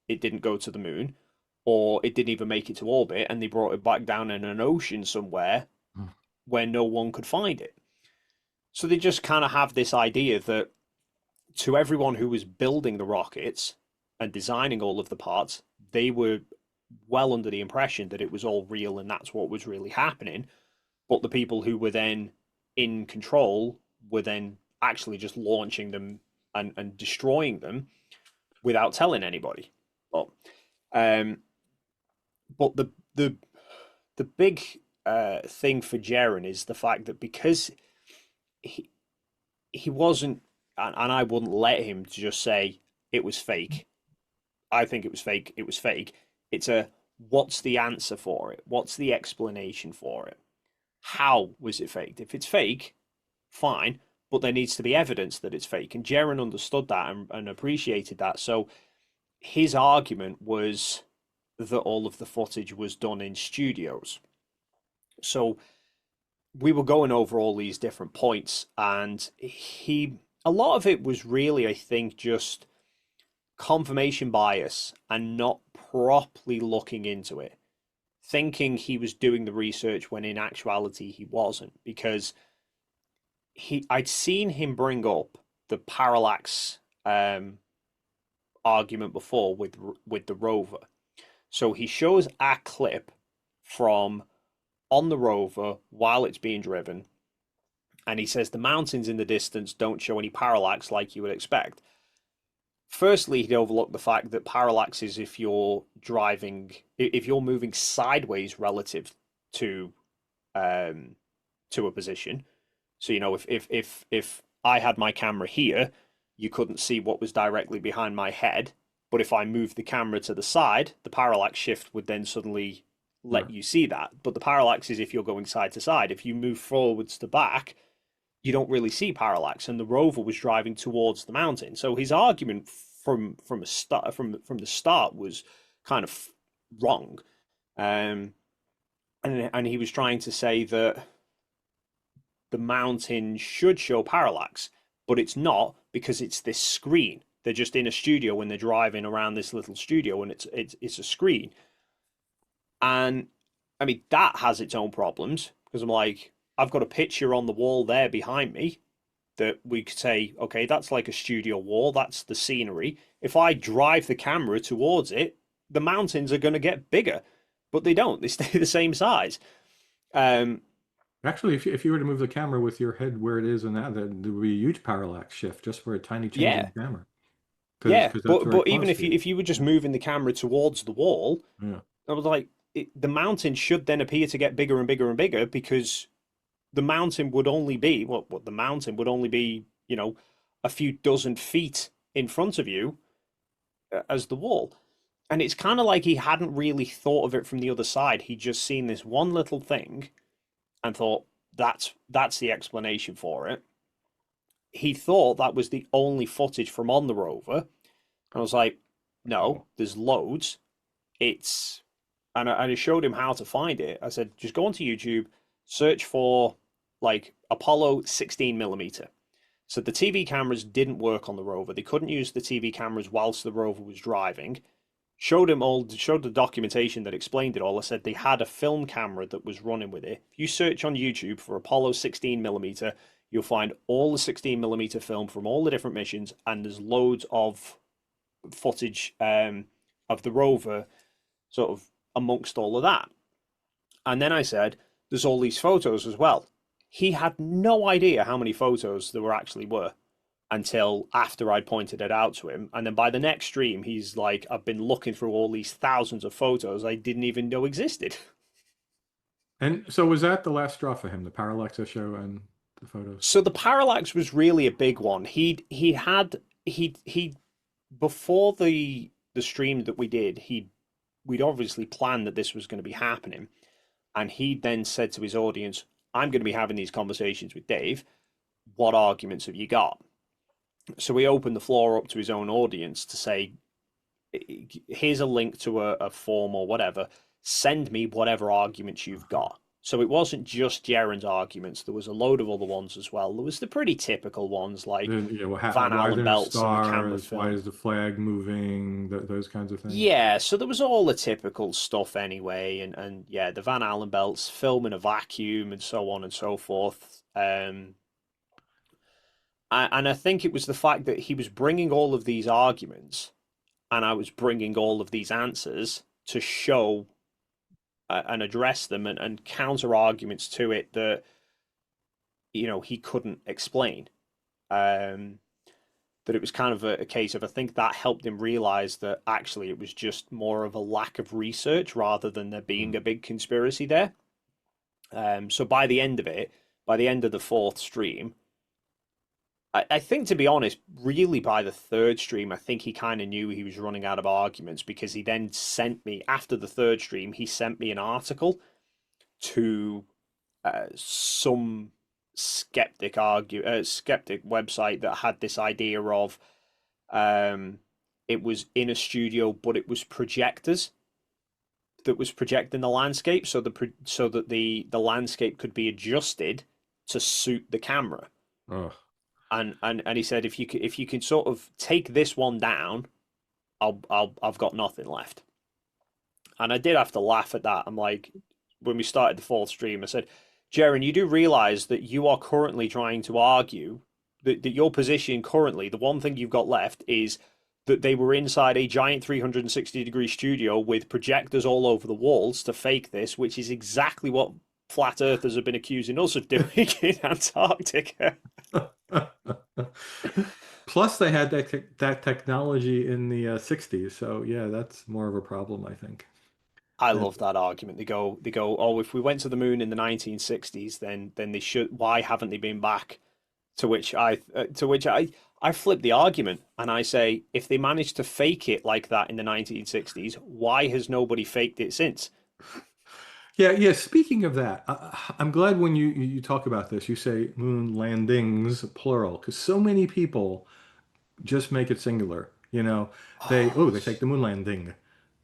it didn't go to the moon, or it didn't even make it to orbit and they brought it back down in an ocean somewhere Hmm. where no one could find it. So they just kind of have this idea that to everyone who was building the rockets and designing all of the parts, they were well under the impression that it was all real and that's what was really happening. But the people who were then in control were then actually just launching them and destroying them without telling anybody. But um, but the big thing for Jaren is the fact that because he he wasn't, and I wouldn't let him to just say it was fake. I think it was fake. It was fake. It's a what's the answer for it? What's the explanation for it? How was it faked? If it's fake, fine, but there needs to be evidence that it's fake. And Jaren understood that and appreciated that. So his argument was that all of the footage was done in studios. So we were going over all these different points, and a lot of it was really, I think, just confirmation bias and not properly looking into it, thinking he was doing the research when in actuality he wasn't, because I'd seen him bring up the parallax argument before with the rover. So he shows a clip from on the rover while it's being driven, and he says the mountains in the distance don't show any parallax like you would expect. Firstly, he'd overlook the fact that parallax is if you're moving sideways relative to um, to a position. So if I had my camera here, you couldn't see what was directly behind my head. But if I moved the camera to the side, the parallax shift would then suddenly let Sure. you see that. But the parallax is if you're going side to side. If you move forwards to back, you don't really see parallax. And the rover was driving towards the mountain. So his argument from the start was kind of wrong. Um, and he was trying to say that the mountain should show parallax, but it's not because it's this screen. They're just in a studio when they're driving around this little studio, and it's a screen. And I mean that has its own problems because I'm like, I've got a picture on the wall there behind me that we could say, okay, that's like a studio wall, that's the scenery. If I drive the camera towards it, the mountains are going to get bigger, but they don't. They stay the same size. Um, Actually, if you were to move the camera with your head where it is and that, then there would be a huge parallax shift just for a tiny change in yeah, the camera. Yeah, because that's but very even close if to you. you were just Yeah. moving the camera towards the wall, Yeah. I was like, the mountain should then appear to get bigger and bigger and bigger because the mountain would only be what the mountain would only be, a few dozen feet in front of you as the wall. And it's kind of like he hadn't really thought of it from the other side. He'd just seen this one little thing and thought that's the explanation for it. He thought that was the only footage from on the rover. And I was like, no, Oh. there's loads. It's and I showed him how to find it. I said, just go onto YouTube, search for like Apollo 16 millimeter. So the TV cameras didn't work on the rover. They couldn't use the TV cameras whilst the rover was driving. Showed the documentation that explained it all. I said they had a film camera that was running with it. If you search on YouTube for Apollo 16 millimeter, you'll find all the 16 millimeter film from all the different missions, and there's loads of footage of the rover sort of amongst all of that. And then I said, there's all these photos as well. He had no idea how many photos there were actually were until after I'd pointed it out to him. And then by the next stream, he's like, I've been looking through all these thousands of photos I didn't even know existed. And so was that the last straw for him, the parallax issue and the photos? So the parallax was really a big one. He before the stream that we did, we'd obviously planned that this was going to be happening. And he then said to his audience, I'm going to be having these conversations with Dave. What arguments have you got? So we opened the floor up to his own audience to say, here's a link to a form or whatever. Send me whatever arguments you've got. So it wasn't just Jaren's arguments. There was a load of other ones as well. There was the pretty typical ones like Then, you know, Van why are Allen there no belts and the camera stars? Why film. is the flag moving? Those kinds of things. Yeah, so there was all the typical stuff anyway, and yeah, the Van Allen belts, film in a vacuum, and so on and so forth. And I think it was the fact that he was bringing all of these arguments, and I was bringing all of these answers to show and address them and counter arguments to it that he couldn't explain. Um, that it was kind of a case of I think that helped him realize that actually it was just more of a lack of research rather than there being a big conspiracy there. So by the end of it, by the end of the fourth stream, I think, to be honest, really by the third stream, I think he kind of knew he was running out of arguments because he then sent me, after the third stream, he sent me an article to some skeptic website that had this idea of it was in a studio, but it was projectors that was projecting the landscape, so that the landscape could be adjusted to suit the camera. Oh, And he said if you can sort of take this one down, I've got nothing left. And I did have to laugh at that. I'm like, when we started the fourth stream, I said, Jaren, you do realize that you are currently trying to argue that your position currently, the one thing you've got left is that they were inside a giant 360-degree studio with projectors all over the walls to fake this, which is exactly what flat earthers have been accusing us of doing in Antarctica. plus they had that technology in the 60s. So yeah, that's more of a problem, I think. I And love that argument. They go, oh, if we went to the moon in the 1960s, then they should. Why haven't they been back? To which I flip the argument and I say, if they managed to fake it like that in the 1960s, why has nobody faked it since? yeah, yeah. Speaking of that, I'm glad when you talk about this, you say moon landings plural, because so many people just make it singular. They take the moon landing.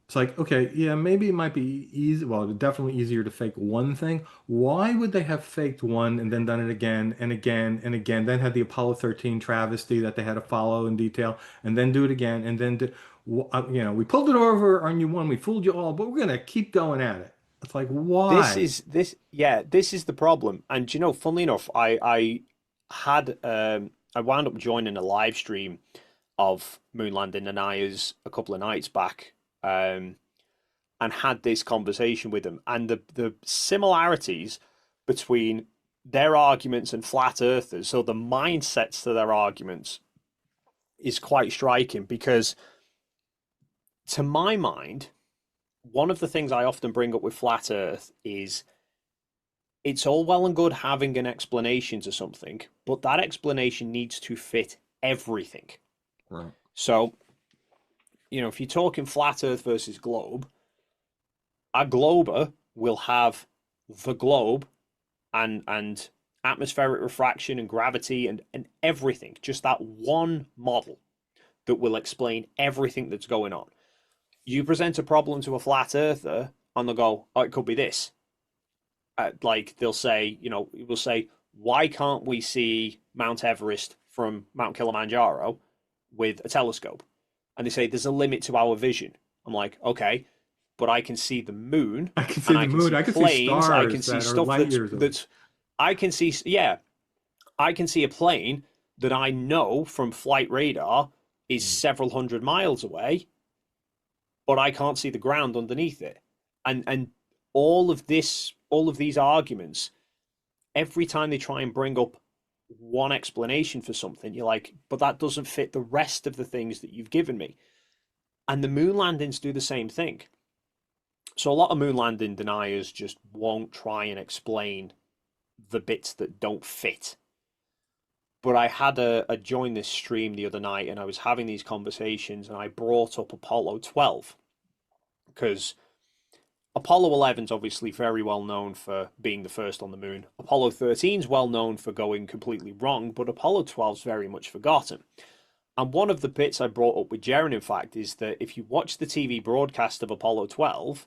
It's like, okay, yeah, maybe it might be easy. Well, definitely easier to fake one thing. Why would they have faked one and then done it again and again and again? Then had the Apollo 13 travesty that they had to follow in detail, and then do it again, and then we pulled it over on you one, we fooled you all, but we're gonna keep going at it. It's like, This why? is this yeah, this is the problem. And funnily enough, I wound up joining a live stream of moon landing Deniers a couple of nights back, and had this conversation with them. And the similarities between their arguments and flat earthers, so the mindsets to their arguments, is quite striking because, to my mind, one of the things I often bring up with flat Earth is it's all well and good having an explanation to something, but that explanation needs to fit everything. Right. So, if you're talking flat Earth versus globe, a glober will have the globe and atmospheric refraction and gravity and everything, just that one model that will explain everything that's going on. You present a problem to a flat earther and they'll go, oh, it could be this. Like they'll say, we'll say, why can't we see Mount Everest from Mount Kilimanjaro with a telescope? And they say, there's a limit to our vision. I'm like, okay, but I can see the moon I can see and the I can moon. see I can see planes. I can stars see that are stuff light years away. I can see, yeah, I can see a plane that I know from flight radar is Mm. several hundred miles away, but I can't see the ground underneath it. And all of these arguments, every time they try and bring up one explanation for something, you're like, but that doesn't fit the rest of the things that you've given me. And the moon landings do the same thing. So a lot of moon landing deniers just won't try and explain the bits that don't fit. But I had a join this stream the other night and I was having these conversations and I brought up Apollo 12 because Apollo 11 is obviously very well known for being the first on the moon. Apollo 13 is well known for going completely wrong, but Apollo 12 is very much forgotten. And one of the bits I brought up with Jaren, in fact, is that if you watch the TV broadcast of Apollo 12,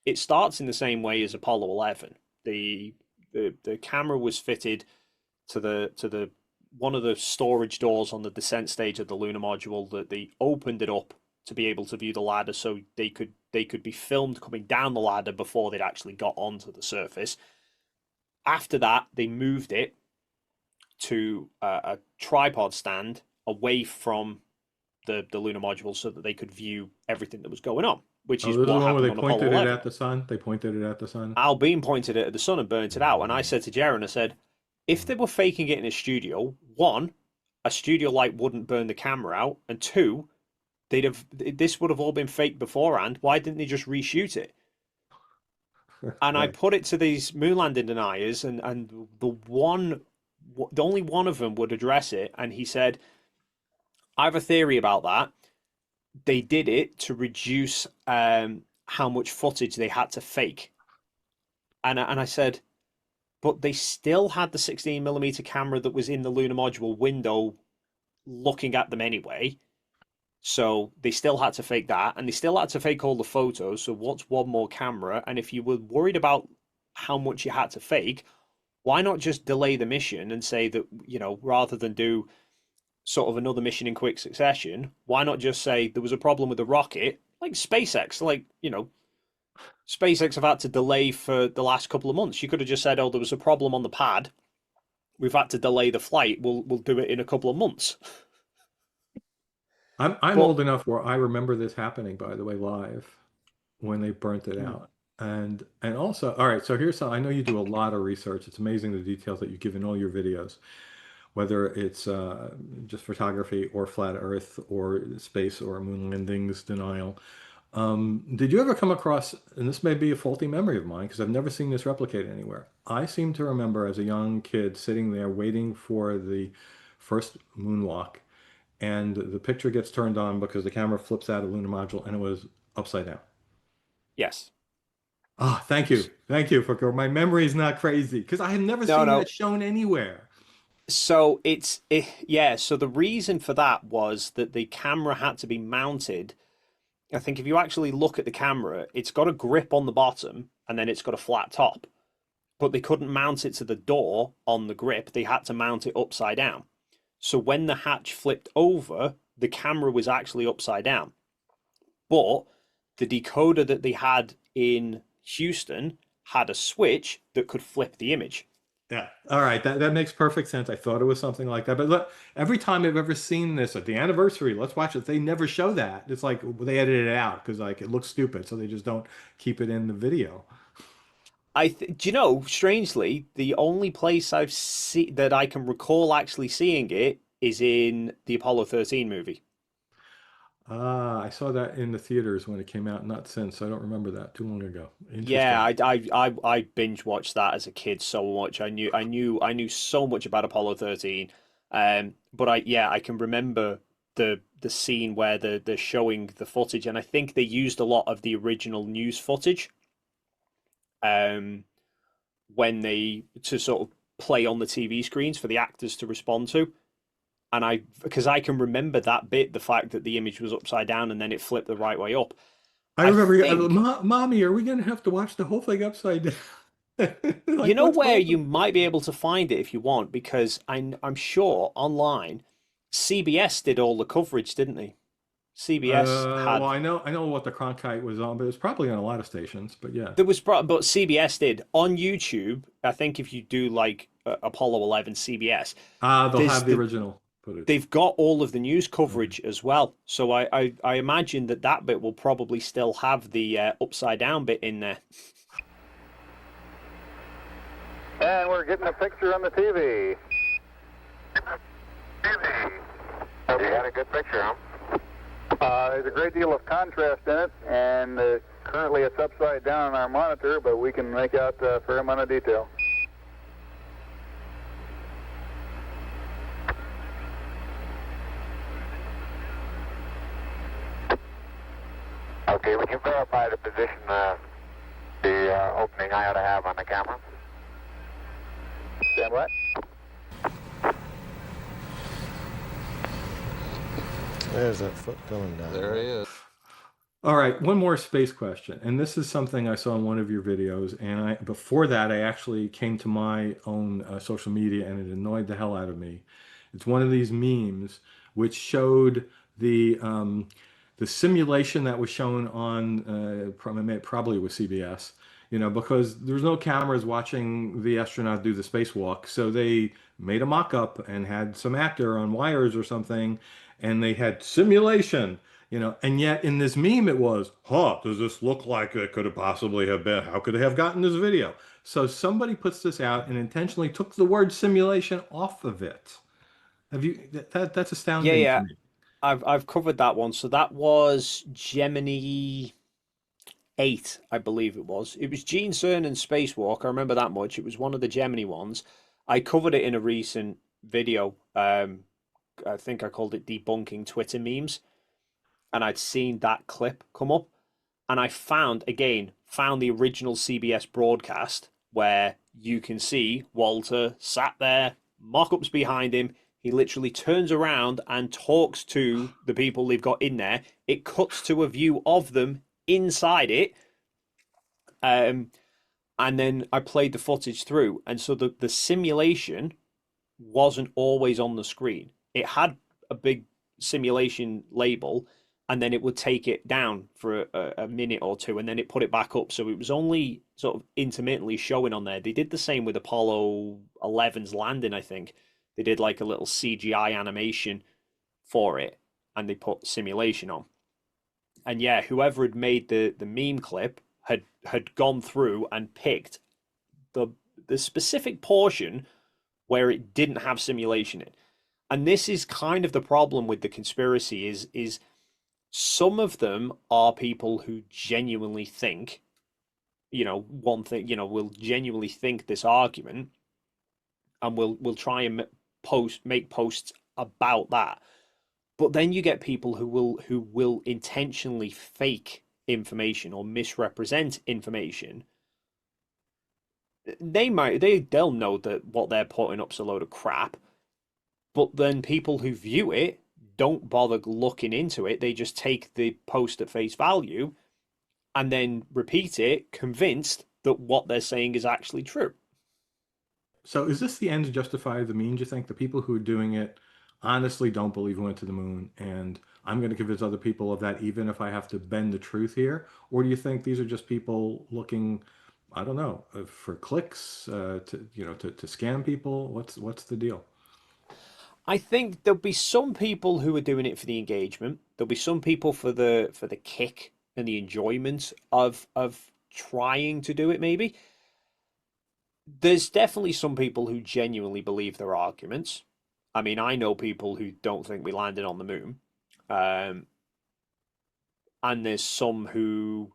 it starts in the same way as Apollo 11. The camera was fitted to the one of the storage doors on the descent stage of the lunar module that they opened it up to be able to view the ladder so they could be filmed coming down the ladder before they'd actually got onto the surface. After that, they moved it to a tripod stand away from the lunar module so that they could view everything that was going on, which Oh, is this is the what one where happened they on Apollo pointed it 11. at the sun. They pointed it at the sun. Al Bean pointed it at the sun and burnt it out. And I said to Jaren, I said, if they were faking it in a studio, one, a studio light wouldn't burn the camera out, and two, they'd have this would have all been faked beforehand. Why didn't they just reshoot it? And I Right. put it to these moon landing deniers, and the only one of them would address it, and he said, "I have a theory about that. They did it to reduce how much footage they had to fake." And I said, but they still had the 16mm camera that was in the lunar module window looking at them anyway. So they still had to fake that, and they still had to fake all the photos. So what's one more camera? And if you were worried about how much you had to fake, why not just delay the mission and say that, rather than do sort of another mission in quick succession, why not just say there was a problem with the rocket, like SpaceX, SpaceX have had to delay for the last couple of months. You could have just said, oh, there was a problem on the pad. We've had to delay the flight. We'll do it in a couple of months. I'm But old enough where I remember this happening, by the way, live when they burnt it mm, out. And also, all right, so here's how I know you do a lot of research. It's amazing the details that you give in all your videos, whether it's just photography or flat Earth or space or moon landings denial. Did you ever come across, and this may be a faulty memory of mine because I've never seen this replicated anywhere. I seem to remember as a young kid sitting there waiting for the first moonwalk, and the picture gets turned on because the camera flips out of the lunar module and it was upside down. yes. Ah, thank you. Thank you for my memory is not crazy because I have never No, seen that no. shown anywhere. So yeah. So the reason for that was that the camera had to be mounted. I think if you actually look at the camera, it's got a grip on the bottom and then it's got a flat top. But they couldn't mount it to the door on the grip. They had to mount it upside down. So when the hatch flipped over, the camera was actually upside down. But the decoder that they had in Houston had a switch that could flip the image. Yeah. All right. That makes perfect sense. I thought it was something like that. But look, every time I've ever seen this at the anniversary, let's watch it. They never show that. It's like well, they edited it out because like it looks stupid, so they just don't keep it in the video. Do strangely, the only place I've seen that I can recall actually seeing it is in the Apollo 13 movie. Ah, I saw that in the theaters when it came out, not since. I don't remember that too long ago. Yeah, Interesting. I binge watched that as a kid so much. I knew so much about Apollo 13. But I can remember the scene where they're showing the footage, and I think they used a lot of the original news footage um when they to sort of play on the TV screens for the actors to respond to. And I because I can remember that bit, the fact that the image was upside down and then it flipped the right way up. I I remember, think Mommy, are we going to have to watch the whole thing upside down? you Like, know what's where going you on? might be able to find it if you want, because I'm sure online CBS did all the coverage, didn't they? CBS Well, had I know what the Cronkite was on, but it was probably on a lot of stations. But yeah, there was but CBS did on YouTube. I think if you do like Apollo 11 CBS, they'll there's have the original footage. they've got all of the news Okay. coverage as well. So I imagine that bit will probably still have the upside down bit in there. And we're getting a picture on the TV. You got a good picture, huh? There's a great deal of contrast in it, and currently it's upside down on our monitor, but we can make out a fair amount of detail. Okay, would you verify the position, the opening I ought to have on the camera? Stand what? There's that foot going down. There he is. All right, one more space question, and this is something I saw in one of your videos, and I before that I actually came to my own social media, and it annoyed the hell out of me. It's one of these memes which showed the simulation that was shown on probably with CBS, because there's no cameras watching the astronaut do the spacewalk, so they made a mock-up and had some actor on wires or something, and they had simulation. And yet in this meme it was, does this look like it could have possibly have been? How could they have gotten this video? So somebody puts this out and intentionally took the word simulation off of it. Have you that's Yeah, astounding to yeah. me. I've covered that one. So that was Gemini 8, I believe it was. It was Gene Cernan's spacewalk. I remember that much. It was one of the Gemini ones. I covered it in a recent video. I think I called it debunking Twitter memes, and I'd seen that clip come up, and I found the original CBS broadcast where you can see Walter sat there, mock-ups behind him. He literally turns around and talks to the people they've got in there. It cuts to a view of them inside it. Um, and then I played the footage through, and so the simulation wasn't always on the screen. It had a big simulation label, and then it would take it down for a minute or two, and then it put it back up. So it was only sort of intermittently showing on there. They did the same with Apollo 11's landing, I think. They did like a little CGI animation for it, and they put simulation on. And yeah, whoever had made the meme clip had gone through and picked the the specific portion where it didn't have simulation in. And this is kind of the problem with the conspiracy is some of them are people who genuinely think, one thing, will genuinely think this argument, and will try and make posts about that. But then you get people who will intentionally fake information or misrepresent information. They'll know that what they're putting up's a load of crap, but then people who view it don't bother looking into it. They just take the post at face value and then repeat it, convinced that what they're saying is actually true. So is this the ends justify the means, you think? The people who are doing it honestly don't believe we went to the moon, and I'm going to convince other people of that even if I have to bend the truth here? Or do you think these are just people looking, I don't know, for clicks, to scam people? What's the deal? I think there'll be some people who are doing it for the engagement. There'll be some people for the kick and the enjoyment of trying to do it, maybe. There's definitely some people who genuinely believe their arguments. I mean, I know people who don't think we landed on the moon, um, and there's some who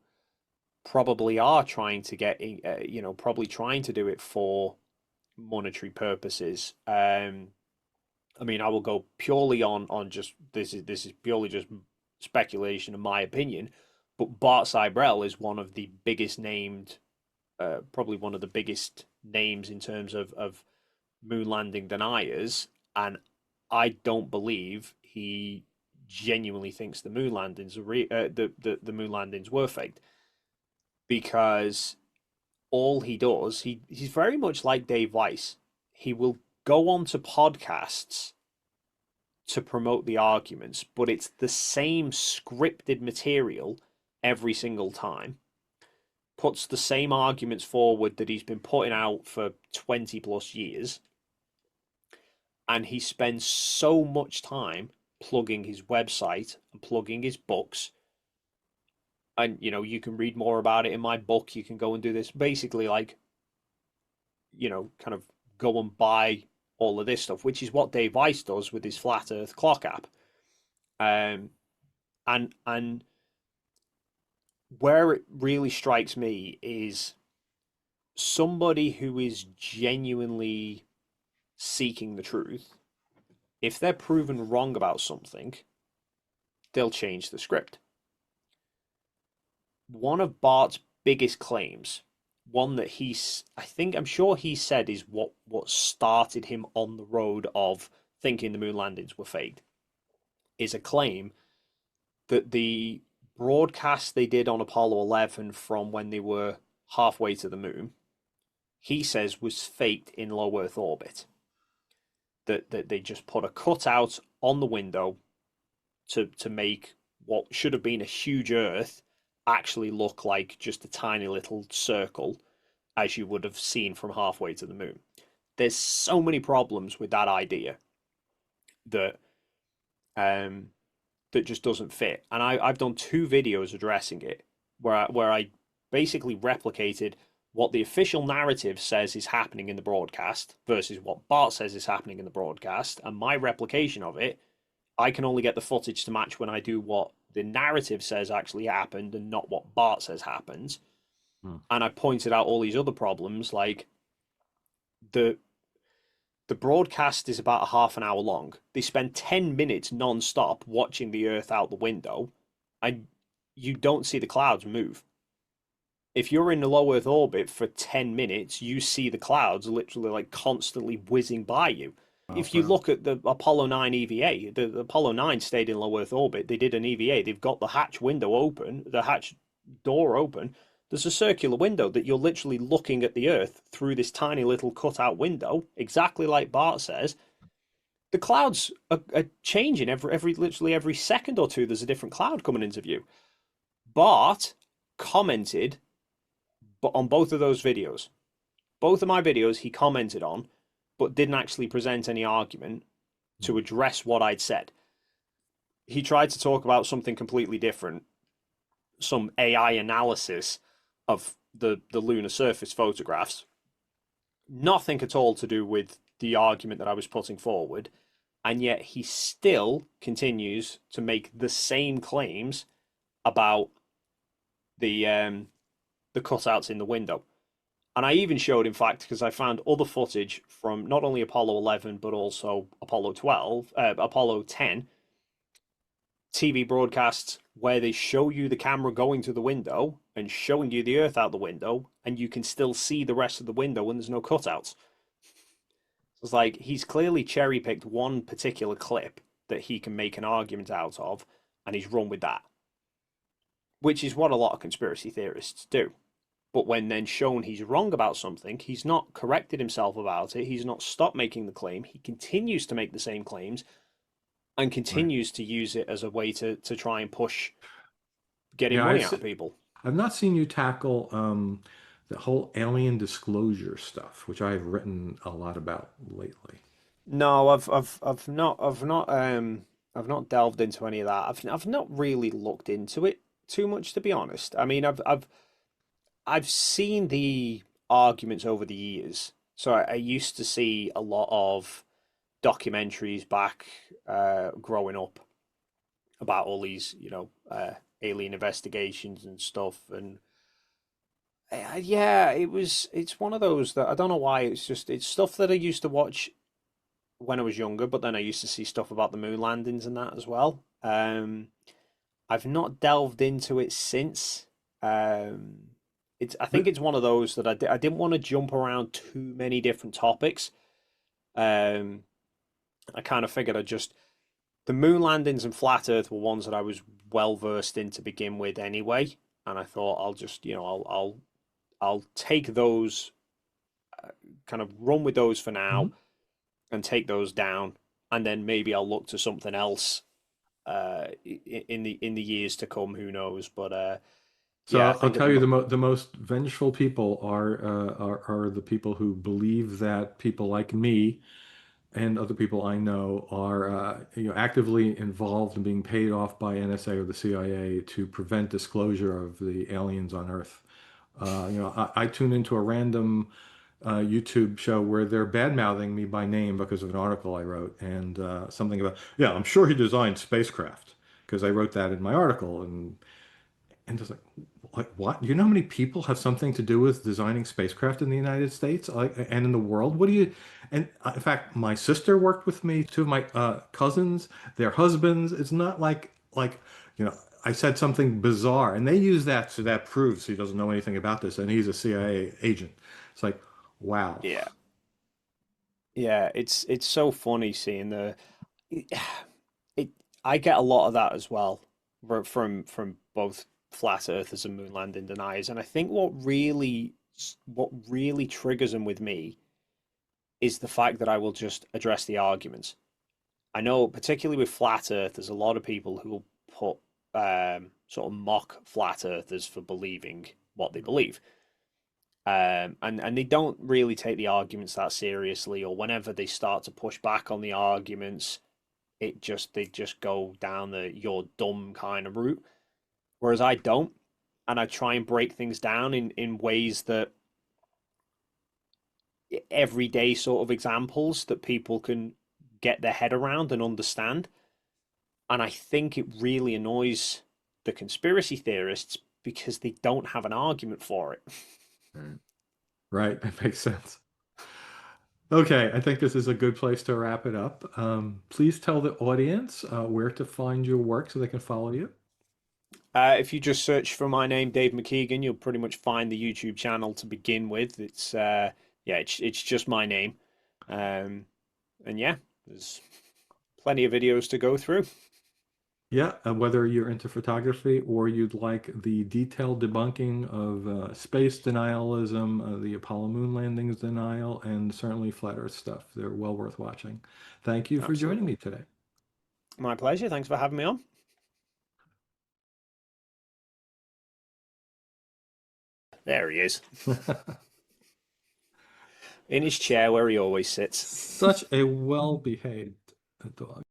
probably are trying to get, probably trying to do it for monetary purposes. I mean, I will go purely on just this is purely just speculation in my opinion, but Bart Cybrell is one of the biggest named, probably one of the biggest names in terms of moon landing deniers, and I don't believe he genuinely thinks the moon landings the moon landings were faked, because all he does, he's very much like Dave Weiss. He will go on to podcasts to promote the arguments, but it's the same scripted material every single time. Puts the same arguments forward that he's been putting out for 20 plus years. And he spends so much time plugging his website and plugging his books. And, you can read more about it in my book. You can go and do this. Basically, like, kind of go and buy all of this stuff, which is what Dave Weiss does with his Flat Earth Clock app. And where it really strikes me is somebody who is genuinely seeking the truth. If they're proven wrong about something, they'll change the script. One of Bart's biggest claims, one that I'm sure he said is what started him on the road of thinking the moon landings were faked, is a claim that the broadcast they did on Apollo 11 from when they were halfway to the moon, he says was faked in low Earth orbit. That they just put a cutout on the window to make what should have been a huge Earth actually look like just a tiny little circle, as you would have seen from halfway to the moon. There's so many problems with that idea that that just doesn't fit. And I've done 2 videos addressing it where I basically replicated what the official narrative says is happening in the broadcast versus what Bart says is happening in the broadcast. And my replication of it, I can only get the footage to match when I do what the narrative says actually happened and not what Bart says happens. And I pointed out all these other problems, like the broadcast is about a half an hour long. They spend 10 minutes non-stop watching the Earth out the window, and you don't see the clouds move. If you're in the low Earth orbit for 10 minutes, you see the clouds literally like constantly whizzing by you. If you look at the Apollo 9 EVA, the Apollo 9 stayed in low Earth orbit. They did an EVA. They've got the hatch window open, the hatch door open. There's a circular window that you're literally looking at the Earth through this tiny little cutout window, exactly like Bart says. The clouds are changing literally every second or two. There's a different cloud coming into view. Bart commented on both of those videos. Both of my videos he commented on, but didn't actually present any argument to address what I'd said. He tried to talk about something completely different, some AI analysis of the lunar surface photographs. Nothing at all to do with the argument that I was putting forward, and yet he still continues to make the same claims about the cutouts in the window. And I even showed, in fact, because I found other footage from not only Apollo 11, but also Apollo 10 TV broadcasts where they show you the camera going to the window and showing you the Earth out the window, and you can still see the rest of the window when there's no cutouts. It's like he's clearly cherry-picked one particular clip that he can make an argument out of, and he's run with that. Which is what a lot of conspiracy theorists do. But when then shown he's wrong about something, he's not corrected himself about it, he's not stopped making the claim, he continues to make the same claims and continues to use it as a way to try and push getting money out of people. I've not seen you tackle the whole alien disclosure stuff, which I've written a lot about lately. No, I've not delved into any of that. I've not really looked into it too much, to be honest. I mean, I've seen the arguments over the years. So I used to see a lot of documentaries back growing up about all these, alien investigations and stuff. And yeah, it's one of those that I don't know why. It's stuff that I used to watch when I was younger, but then I used to see stuff about the moon landings and that as well. I've not delved into it since. I think it's one of those that I didn't want to jump around too many different topics. Um, I kind of figured the moon landings and flat Earth were ones that I was well versed in to begin with anyway, and I thought I'll just I'll take those, kind of run with those for Mhm. now and take those down, and then maybe I'll look to something else in the years to come. Who knows? But So yeah, I I'll think at tell you the most vengeful people are the people who believe that people like me and other people I know are actively involved in being paid off by NSA or the CIA to prevent disclosure of the aliens on Earth. I tune into a random YouTube show where they're bad-mouthing me by name because of an article I wrote and something about, yeah, I'm sure he designed spacecraft because I wrote that in my article and just like what? Do you know how many people have something to do with designing spacecraft in the United States, and in the world? What do you? And in fact, my sister worked with me. Two of my cousins, their husbands. It's not like I said something bizarre, and they use that, so that proves he doesn't know anything about this, and he's a CIA agent. It's like, wow. yeah, yeah, it's so funny seeing it. I get a lot of that as well from both flat earthers and moon landing deniers, and I think what really triggers them with me is the fact that I will just address the arguments. I know, particularly with flat Earth, there's a lot of people who will put sort of mock flat earthers for believing what they believe. And they don't really take the arguments that seriously, or whenever they start to push back on the arguments, they just go down the "you're dumb" kind of route. Whereas I don't, and I try and break things down in ways that everyday sort of examples that people can get their head around and understand. And I think it really annoys the conspiracy theorists because they don't have an argument for it. Right, that makes sense. Okay, I think this is a good place to wrap it up. Please tell the audience where to find your work so they can follow you. If you just search for my name, Dave McKeegan, you'll pretty much find the YouTube channel to begin with. It's just my name, um, and yeah, there's plenty of videos to go through. Yeah, whether you're into photography or you'd like the detailed debunking of space denialism, the Apollo moon landings denial, and certainly flat Earth stuff, they're well worth watching. Thank you for joining Absolutely, me today. my pleasure. Thanks for having me on. There he is, in his chair where he always sits. Such a well-behaved dog.